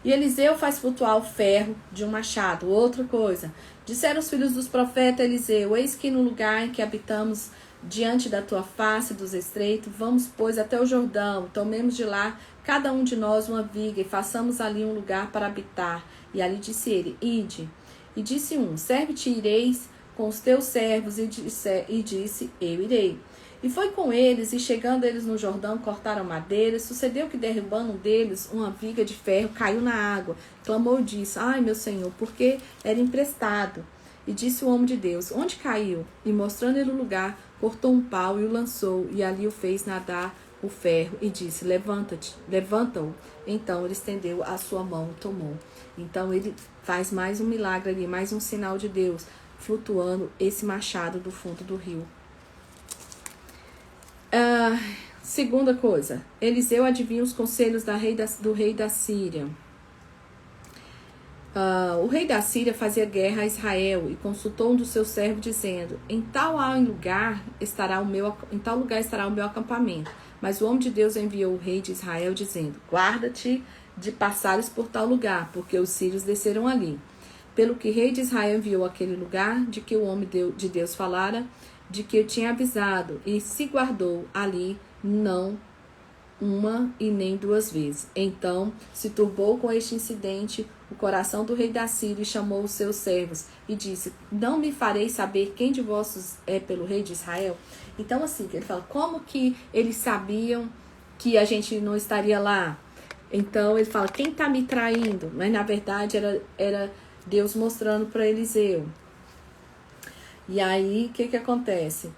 E Eliseu faz flutuar o ferro de um machado. Outra coisa. Disseram os filhos dos profetas a Eliseu: eis que no lugar em que habitamos diante da tua face dos estreitos, vamos, pois, até o Jordão, tomemos de lá cada um de nós uma viga e façamos ali um lugar para habitar. E ali disse ele: ide. E disse um: serve-te ireis com os teus servos. E disse: eu irei. E foi com eles, e chegando eles no Jordão, cortaram madeira. Sucedeu que, derribando um deles, uma viga de ferro caiu na água. Clamou e disse: ai, meu senhor, porque era emprestado. E disse o homem de Deus: onde caiu? E mostrando ele o lugar, cortou um pau e o lançou, e ali o fez nadar o ferro. E disse: levanta-te, levanta-o. Então ele estendeu a sua mão e tomou. Então ele faz mais um milagre ali, mais um sinal de Deus, flutuando esse machado do fundo do rio. Segunda coisa, Eliseu adivinha os conselhos do rei da Síria. O rei da Síria fazia guerra a Israel e consultou um dos seus servos, dizendo: em tal lugar estará o meu acampamento. Mas o homem de Deus enviou o rei de Israel, dizendo: guarda-te de passares por tal lugar, porque os sírios desceram ali. Pelo que o rei de Israel enviou aquele lugar de que o homem de Deus falara, de que eu tinha avisado, e se guardou ali não uma e nem 2 vezes. Então se turbou com este incidente o coração do rei da Síria, e chamou os seus servos e disse: não me farei saber quem de vossos é pelo rei de Israel? Então assim, ele fala, como que eles sabiam que a gente não estaria lá? Então ele fala: quem está me traindo? Mas na verdade era Deus mostrando para Eliseu. E aí, o que acontece?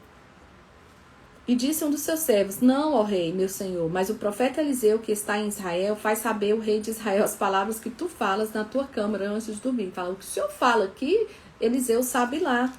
E disse um dos seus servos: não, ó rei, meu senhor, mas o profeta Eliseu, que está em Israel, faz saber o rei de Israel as palavras que tu falas na tua câmara antes de dormir. Fala: o que o senhor fala aqui, Eliseu sabe lá.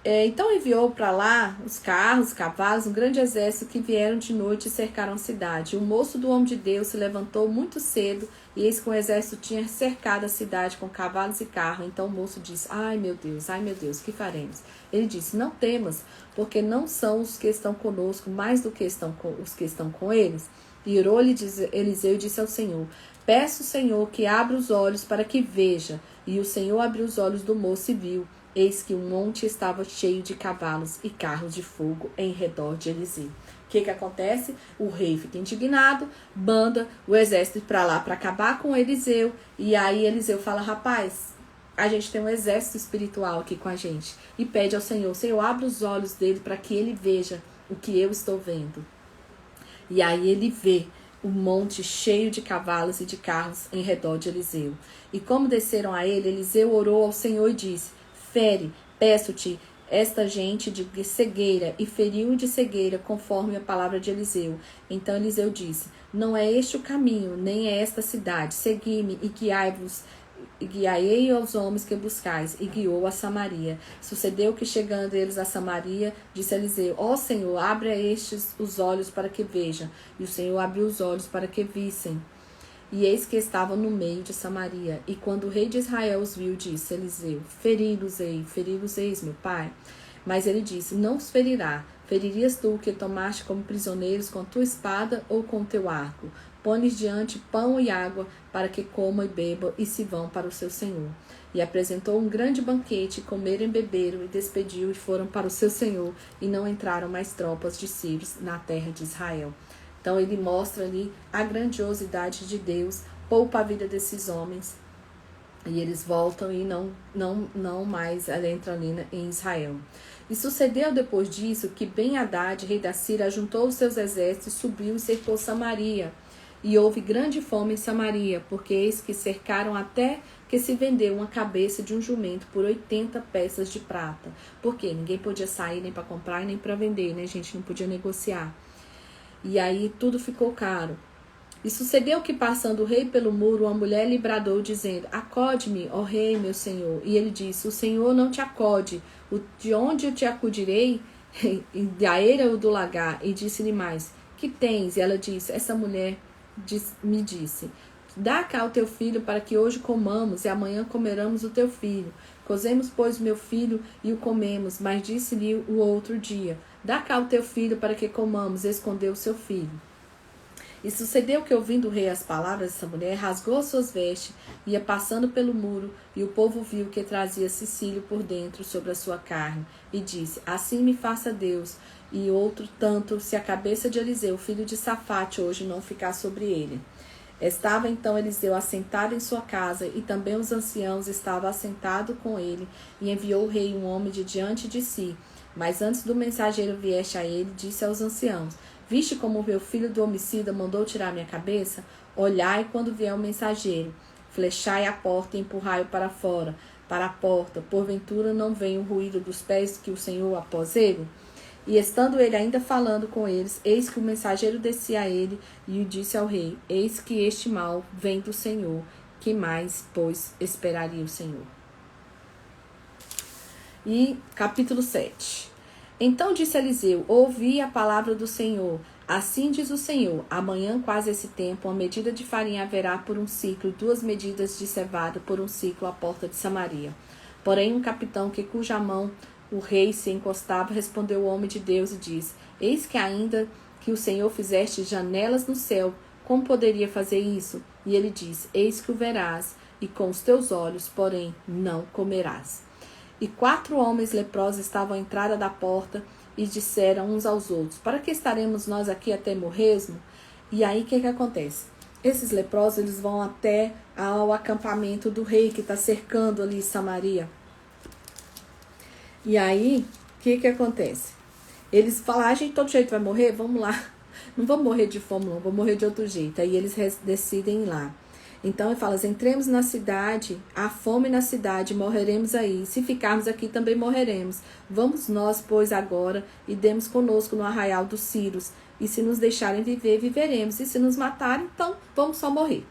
Então enviou para lá os carros, os cavalos, um grande exército que vieram de noite e cercaram a cidade. E o moço do homem de Deus se levantou muito cedo, e eis que o exército tinha cercado a cidade com cavalos e carros. Então o moço disse: ai meu Deus, que faremos? Ele disse: não temas, porque não são os que estão conosco mais do que os que estão com eles. E orou-lhe Eliseu e disse ao Senhor: peço, Senhor, que abra os olhos para que veja. E o Senhor abriu os olhos do moço e viu. Eis que um monte estava cheio de cavalos e carros de fogo em redor de Eliseu. O que acontece? O rei fica indignado, manda o exército para lá para acabar com Eliseu. E aí Eliseu fala: rapaz, a gente tem um exército espiritual aqui com a gente. E pede ao Senhor: Senhor, abre os olhos dele para que ele veja o que eu estou vendo. E aí ele vê um monte cheio de cavalos e de carros em redor de Eliseu. E como desceram a ele, Eliseu orou ao Senhor e disse: fere, peço-te, esta gente de cegueira, e feriu de cegueira, conforme a palavra de Eliseu. Então Eliseu disse: não é este o caminho, nem é esta cidade. Segui-me e guiai aos homens que buscais. E guiou a Samaria. Sucedeu que, chegando eles a Samaria, disse Eliseu: ó Senhor, abre a estes os olhos para que vejam. E o Senhor abriu os olhos para que vissem. E eis que estavam no meio de Samaria. E quando o rei de Israel os viu, disse Eliseu: feri-los eis, meu pai. Mas ele disse, não os ferirá. Feririas tu o que tomaste como prisioneiros com tua espada ou com teu arco? Põe-lhes diante pão e água, para que comam e bebam e se vão para o seu senhor. E apresentou um grande banquete, comeram e beberam, e despediu e foram para o seu senhor, e não entraram mais tropas de sírios na terra de Israel. Então ele mostra ali a grandiosidade de Deus, poupa a vida desses homens, e eles voltam e não mais entram ali em Israel. E sucedeu depois disso que Ben-Hadad, rei da Síria, juntou os seus exércitos, subiu e cercou Samaria. E houve grande fome em Samaria, porque eis que cercaram até que se vendeu uma cabeça de um jumento por 80 peças de prata. Porque ninguém podia sair nem para comprar e nem para vender, né, gente? Não podia negociar. E aí tudo ficou caro. E sucedeu que, passando o rei pelo muro, uma mulher lhe bradou, dizendo, acode-me, ó rei, meu senhor. E ele disse, o senhor não te acode. De onde eu te acudirei? Da eira ou do lagar? E disse-lhe mais, que tens? E ela disse, essa mulher me disse, dá cá o teu filho para que hoje comamos e amanhã comeramos o teu filho. Cozemos, pois, meu filho e o comemos. Mas disse-lhe o outro dia, dá cá o teu filho para que comamos. E escondeu o seu filho. E sucedeu que, ouvindo o rei as palavras dessa mulher, rasgou suas vestes, ia passando pelo muro, e o povo viu que trazia cicílio por dentro sobre a sua carne, e disse, assim me faça Deus, e outro tanto, se a cabeça de Eliseu, filho de Safate, hoje não ficar sobre ele. Estava então Eliseu assentado em sua casa, e também os anciãos estavam assentados com ele, e enviou o rei um homem de diante de si. Mas antes do mensageiro vieste a ele, disse aos anciãos, viste como o meu filho do homicida mandou tirar minha cabeça? Olhai quando vier o mensageiro, flechai a porta e empurrai-o para fora, para a porta, porventura não vem o ruído dos pés que o Senhor após ele? E estando ele ainda falando com eles, eis que o mensageiro descia a ele e disse ao rei, eis que este mal vem do Senhor, que mais, pois, esperaria o Senhor? E capítulo 7. Então disse Eliseu, ouvi a palavra do Senhor. Assim diz o Senhor, amanhã quase esse tempo, uma medida de farinha haverá por um ciclo, 2 medidas de cevada por um ciclo à porta de Samaria. Porém um capitão que cuja mão o rei se encostava, respondeu o homem de Deus e disse, eis que ainda que o Senhor fizeste janelas no céu, como poderia fazer isso? E ele disse, eis que o verás, e com os teus olhos, porém, não comerás. E 4 homens leprosos estavam à entrada da porta e disseram uns aos outros, para que estaremos nós aqui até morresmo? E aí o que acontece? Esses leprosos eles vão até ao acampamento do rei que está cercando ali Samaria. E aí o que acontece? Eles falam, a gente de todo jeito vai morrer? Vamos lá. Não vamos morrer de fome não, vamos morrer de outro jeito. Aí eles decidem ir lá. Então ele fala, entremos na cidade, há fome na cidade, morreremos aí. Se ficarmos aqui, também morreremos. Vamos nós, pois, agora, e demos conosco no arraial dos Sírios. E se nos deixarem viver, viveremos. E se nos matarem, então vamos só morrer.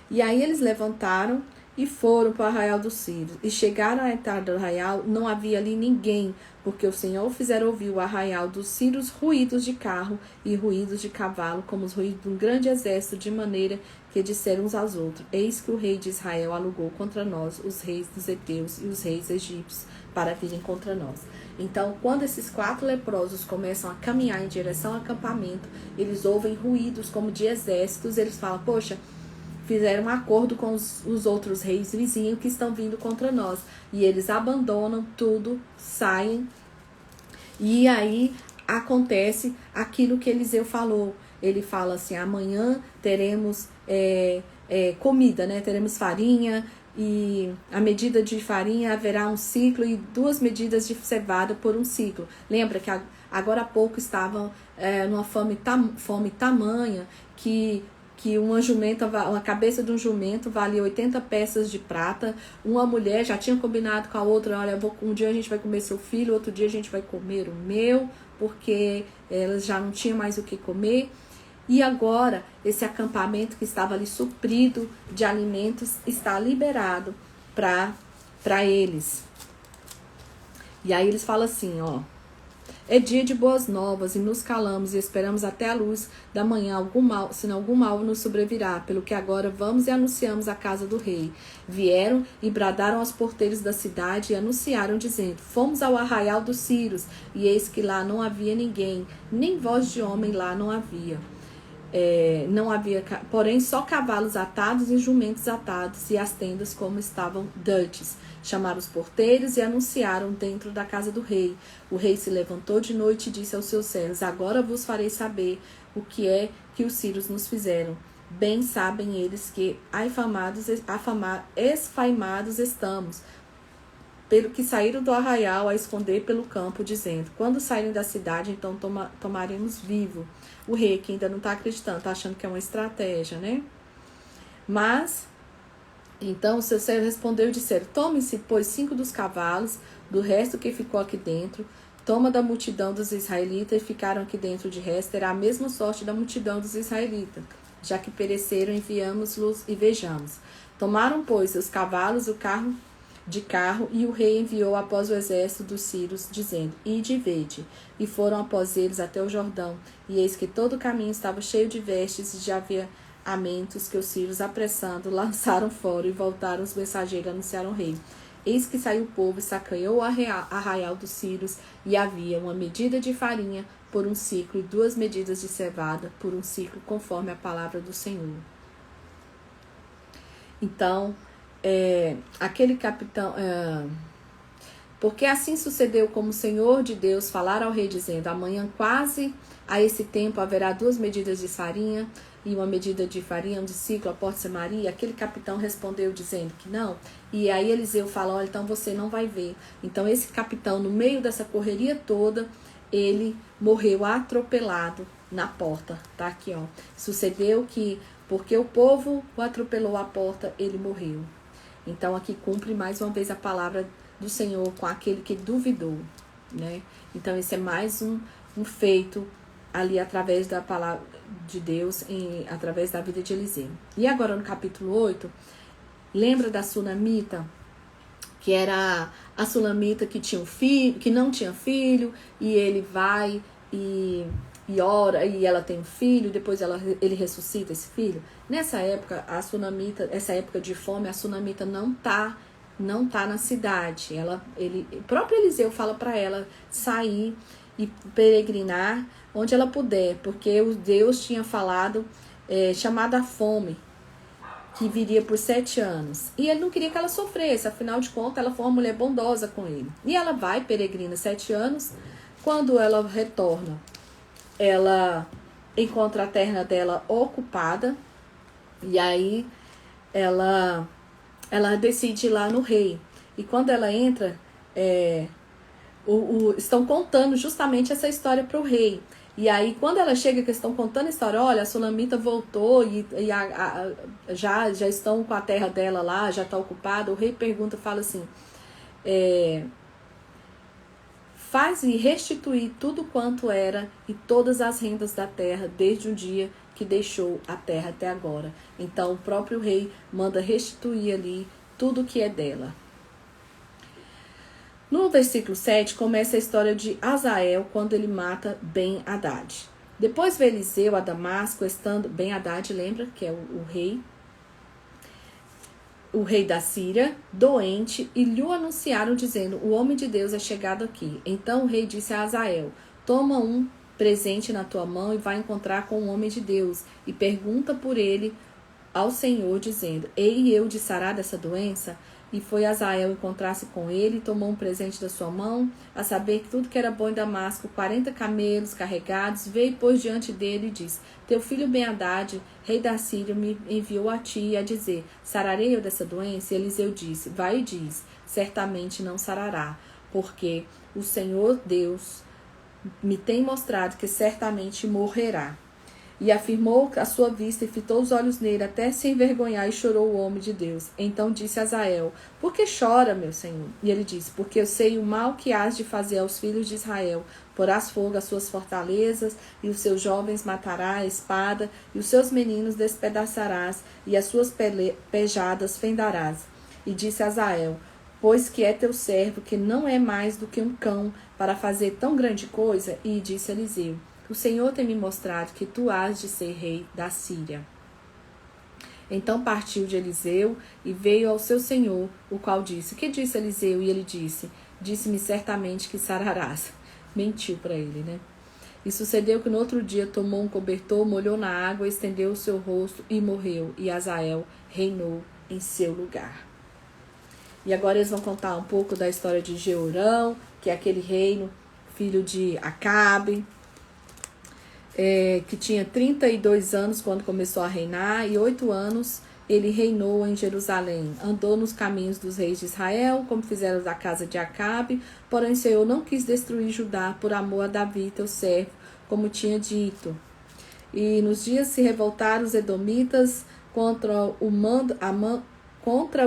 E aí eles levantaram e foram para o arraial dos Sírios. E chegaram à entrada do arraial, não havia ali ninguém, porque o Senhor fizera ouvir o arraial dos Sírios ruídos de carro e ruídos de cavalo, como os ruídos de um grande exército, de maneira que disseram uns aos outros, eis que o rei de Israel alugou contra nós os reis dos heteus e os reis egípcios para virem contra nós. Então, quando esses 4 leprosos começam a caminhar em direção ao acampamento, eles ouvem ruídos como de exércitos, eles falam, poxa, fizeram um acordo com os outros reis vizinhos que estão vindo contra nós. E eles abandonam tudo, saem. E aí acontece aquilo que Eliseu falou. Ele fala assim, amanhã teremos comida, né? Teremos farinha e a medida de farinha haverá um ciclo e 2 medidas de cevada por um ciclo. Lembra que agora há pouco estavam numa fome tamanha que uma cabeça de um jumento valia 80 peças de prata. Uma mulher já tinha combinado com a outra, olha, um dia a gente vai comer seu filho, outro dia a gente vai comer o meu, porque elas já não tinham mais o que comer. E agora, esse acampamento que estava ali suprido de alimentos está liberado para eles. E aí eles falam assim, ó, É dia de boas novas, e nos calamos e esperamos até a luz da manhã algum mal, se não algum mal nos sobrevirá, pelo que agora vamos e anunciamos a casa do rei. Vieram e bradaram aos porteiros da cidade e anunciaram, dizendo: fomos ao arraial dos Círios, e eis que lá não havia ninguém, nem voz de homem lá não havia. Não havia, porém, só cavalos atados e jumentos atados, e as tendas como estavam dantes. Chamaram os porteiros e anunciaram dentro da casa do rei. O rei se levantou de noite e disse aos seus servos: agora vos farei saber o que é que os sírios nos fizeram. Bem sabem eles que esfaimados estamos, pelo que saíram do arraial a esconder pelo campo, dizendo: quando saírem da cidade, então tomaremos vivo. O rei, que ainda não está acreditando, está achando que é uma estratégia, né? Mas, então, o seu servo respondeu e disseram: tome-se, pois, 5 dos cavalos, do resto que ficou aqui dentro, toma da multidão dos israelitas, e ficaram aqui dentro de resto, terá a mesma sorte da multidão dos israelitas. Já que pereceram, enviamos-los e vejamos. Tomaram, pois, os cavalos, o carro, e o rei enviou após o exército dos sírios, dizendo: ide e vede. E foram após eles até o Jordão, e eis que todo o caminho estava cheio de vestes e de aviamentos que os sírios, apressando, lançaram fora, e voltaram os mensageiros e anunciaram ao rei. Eis que saiu o povo e saqueou o arraial dos sírios, e havia uma medida de farinha por um ciclo e 2 medidas de cevada por um ciclo, conforme a palavra do Senhor. Então, aquele capitão, porque assim sucedeu como o Senhor de Deus falara ao rei, dizendo: amanhã quase a esse tempo haverá 2 medidas de farinha e uma medida de farinha, de ciclo, a porta de Samaria. Aquele capitão respondeu dizendo que não, e aí Eliseu fala: olha, então você não vai ver. Então esse capitão, no meio dessa correria toda, ele morreu atropelado na porta, tá aqui, ó. Sucedeu que, porque o povo o atropelou à porta, ele morreu. Então aqui cumpre mais uma vez a palavra do Senhor com aquele que duvidou, né? Então esse é mais um feito ali através da palavra de Deus, através da vida de Eliseu. E agora no capítulo 8, lembra da sunamita, que era a sunamita que tinha um filho, que não tinha filho, e ele vai e ora, e ela tem um filho, depois ele ressuscita esse filho. Nessa época, essa época de fome, a sunamita não tá na cidade. O próprio Eliseu fala para ela sair e peregrinar onde ela puder, porque o Deus tinha falado, chamada fome, que viria por 7 anos. E ele não queria que ela sofresse, afinal de contas, ela foi uma mulher bondosa com ele. E ela vai, peregrina 7 anos, quando ela retorna, ela encontra a terra dela ocupada, e aí ela decide ir lá no rei. E quando ela entra, estão contando justamente essa história para o rei. E aí, quando ela chega, que estão contando a história, olha, a sulamita voltou e já estão com a terra dela lá, já está ocupada. O rei pergunta, fala assim: faz-lhe restituir tudo quanto era e todas as rendas da terra, desde o dia que deixou a terra até agora. Então, o próprio rei manda restituir ali tudo que é dela. No versículo 7, começa a história de Azael, quando ele mata Ben-Hadad. Depois veio Eliseu a Damasco, estando Ben-Hadad, lembra, que é o rei da Síria, doente, e lhe anunciaram, dizendo: o homem de Deus é chegado aqui. Então o rei disse a Azael: toma um presente na tua mão e vai encontrar com o homem de Deus, e pergunta por ele ao Senhor, dizendo: ei, eu de sarar dessa doença? E foi Azael encontrar-se com ele, e tomou um presente da sua mão, a saber que tudo que era bom em Damasco, 40 camelos carregados, veio e pôs diante dele e disse: teu filho Ben-Hadad, rei da Síria, me enviou a ti a dizer: sararei eu dessa doença? E Eliseu disse: vai e diz: certamente não sarará, porque o Senhor Deus me tem mostrado que certamente morrerá. E afirmou a sua vista e fitou os olhos nele até se envergonhar, e chorou o homem de Deus. Então disse Azael: por que chora, meu senhor? E ele disse: porque eu sei o mal que hás de fazer aos filhos de Israel. Porás fogo às suas fortalezas, e os seus jovens matará a espada, e os seus meninos despedaçarás, e as suas pejadas fendarás. E disse Azael: pois que é teu servo, que não é mais do que um cão, para fazer tão grande coisa? E disse Eliseu: o Senhor tem me mostrado que tu has de ser rei da Síria. Então partiu de Eliseu e veio ao seu senhor, o qual disse: que disse Eliseu? E ele disse: disse-me certamente que sararás. Mentiu para ele, né? E sucedeu que no outro dia tomou um cobertor, molhou na água, estendeu o seu rosto e morreu. E Azael reinou em seu lugar. E agora eles vão contar um pouco da história de Jeorão, que é aquele reino, filho de Acabe, que tinha 32 anos quando começou a reinar, e 8 anos ele reinou em Jerusalém. Andou nos caminhos dos reis de Israel, como fizeram da casa de Acabe, porém o Senhor não quis destruir Judá por amor a Davi, teu servo, como tinha dito. E nos dias se revoltaram os edomitas contra o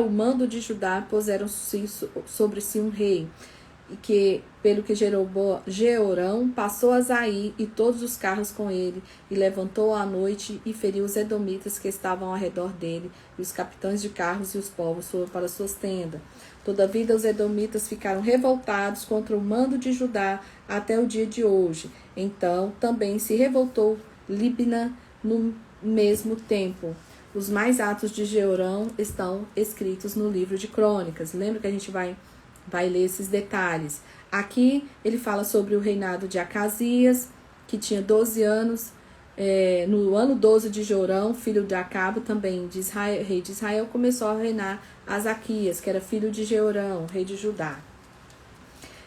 mando de Judá, puseram sobre si um rei, e que, pelo que Jeorão passou a Zaí e todos os carros com ele, e levantou à noite e feriu os edomitas que estavam ao redor dele, e os capitães de carros e os povos foram para suas tendas. Todavia os edomitas ficaram revoltados contra o mando de Judá até o dia de hoje. Então também se revoltou Libna no mesmo tempo. Os mais atos de Jeorão estão escritos no livro de Crônicas. Lembra que a gente vai ler esses detalhes. Aqui ele fala sobre o reinado de Acasias, que tinha 12 anos. No ano 12 de Jorão, filho de Acabe, também de Israel, rei de Israel, começou a reinar Azaquias, que era filho de Jeorão, rei de Judá.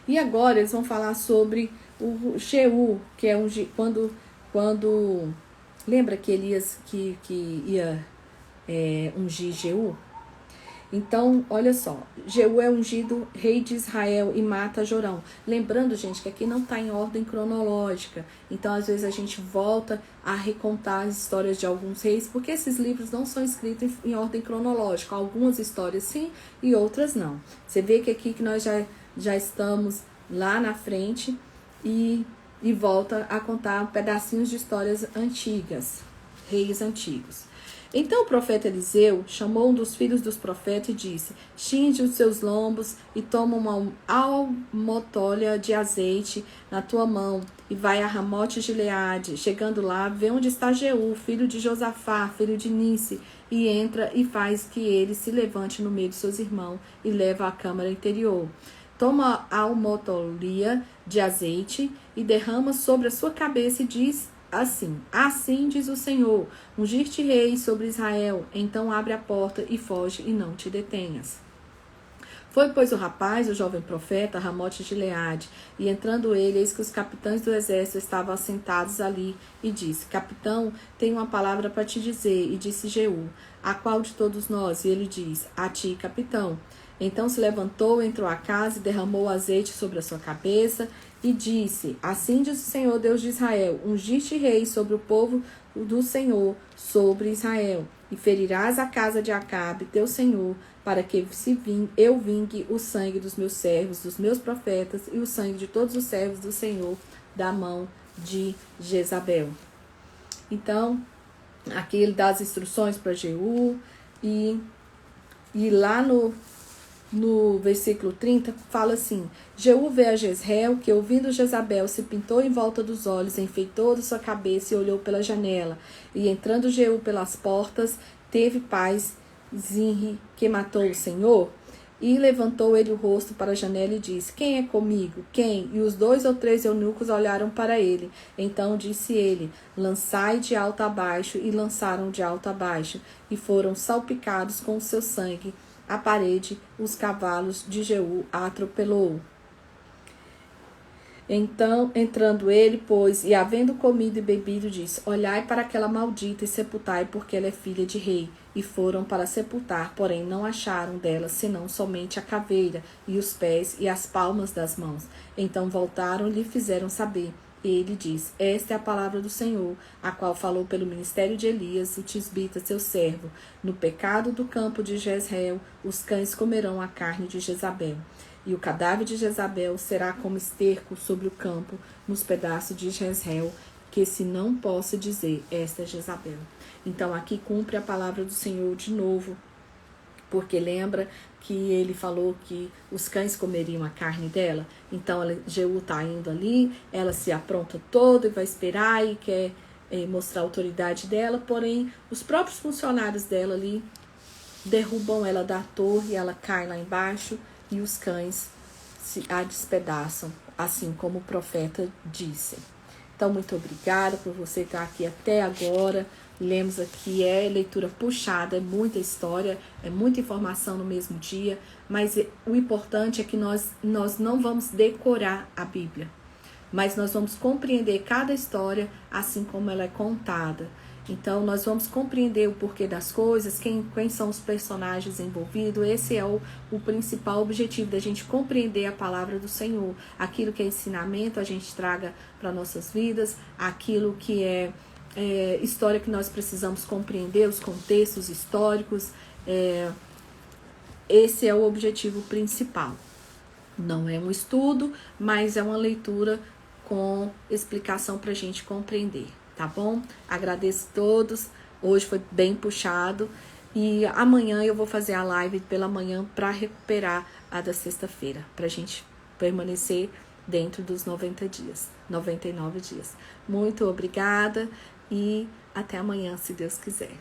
E agora eles vão falar sobre o Jeú, que é quando lembra que Elias que ia ungir Jeú? Então, olha só, Jeú é ungido rei de Israel e mata Jorão. Lembrando, gente, que aqui não está em ordem cronológica. Então, às vezes, a gente volta a recontar as histórias de alguns reis, porque esses livros não são escritos em ordem cronológica. Algumas histórias sim e outras não. Você vê que aqui que nós já estamos lá na frente e volta a contar pedacinhos de histórias antigas, reis antigos. Então o profeta Eliseu chamou um dos filhos dos profetas e disse: cinge os seus lombos e toma uma almotolha de azeite na tua mão e vai a Ramote Gileade. Chegando lá, vê onde está Jeú, filho de Josafá, filho de Nice, e entra e faz que ele se levante no meio de seus irmãos e leva à câmara interior. Toma a almotolha de azeite e derrama sobre a sua cabeça e diz: assim diz o Senhor, ungir-te rei sobre Israel, então abre a porta e foge e não te detenhas. Foi, pois, o rapaz, o jovem profeta, a Ramote Gileade, e entrando ele, eis que os capitães do exército estavam assentados ali, e disse: capitão, tenho uma palavra para te dizer. E disse Jeú: a qual de todos nós? E ele diz: a ti, capitão. Então se levantou, entrou à casa e derramou azeite sobre a sua cabeça, e disse: assim diz o Senhor Deus de Israel, ungiste rei sobre o povo do Senhor, sobre Israel, e ferirás a casa de Acabe, teu senhor, para que eu vingue o sangue dos meus servos, dos meus profetas, e o sangue de todos os servos do Senhor, da mão de Jezabel. Então, aqui ele dá as instruções para Jeú, e lá no versículo 30, fala assim: Jeú vê a Jezreel, que ouvindo Jezabel se pintou em volta dos olhos, enfeitou da sua cabeça e olhou pela janela. E entrando Jeú pelas portas, teve paz Zinri, que matou o Senhor. E levantou ele o rosto para a janela e disse: quem é comigo? Quem? E os 2 ou 3 eunucos olharam para ele. Então disse ele: lançai de alto a baixo. E lançaram de alto a baixo, e foram salpicados com o seu sangue. A parede, os cavalos de Jeú a atropelou. Então, entrando ele, pois, e havendo comido e bebido, disse: olhai para aquela maldita e sepultai, porque ela é filha de rei. E foram para sepultar, porém não acharam dela, senão somente a caveira, e os pés e as palmas das mãos. Então voltaram e lhe fizeram saber. E ele diz: esta é a palavra do Senhor, a qual falou pelo ministério de Elias, o tisbita, seu servo. No pecado do campo de Jezreel, os cães comerão a carne de Jezabel. E o cadáver de Jezabel será como esterco sobre o campo, nos pedaços de Jezreel, que se não possa dizer: esta é Jezabel. Então aqui cumpre a palavra do Senhor de novo, Porque lembra que ele falou que os cães comeriam a carne dela? Então, Jeú está indo ali, ela se apronta toda e vai esperar e quer mostrar a autoridade dela, porém, os próprios funcionários dela ali derrubam ela da torre, ela cai lá embaixo e os cães a despedaçam, assim como o profeta disse. Então, muito obrigada por você estar aqui até agora. Lemos aqui, leitura puxada, é muita história, é muita informação no mesmo dia, mas o importante é que nós não vamos decorar a Bíblia, mas nós vamos compreender cada história assim como ela é contada. Então, nós vamos compreender o porquê das coisas, quem são os personagens envolvidos. Esse é o principal objetivo da gente compreender a palavra do Senhor. Aquilo que é ensinamento, a gente traga para nossas vidas. Aquilo que é história que nós precisamos compreender, os contextos históricos. Esse é o objetivo principal. Não é um estudo, mas é uma leitura com explicação para a gente compreender. Tá bom? Agradeço a todos. Hoje foi bem puxado. E amanhã eu vou fazer a live pela manhã para recuperar a da sexta-feira. Para a gente permanecer dentro dos 90 dias, 99 dias. Muito obrigada e até amanhã, se Deus quiser.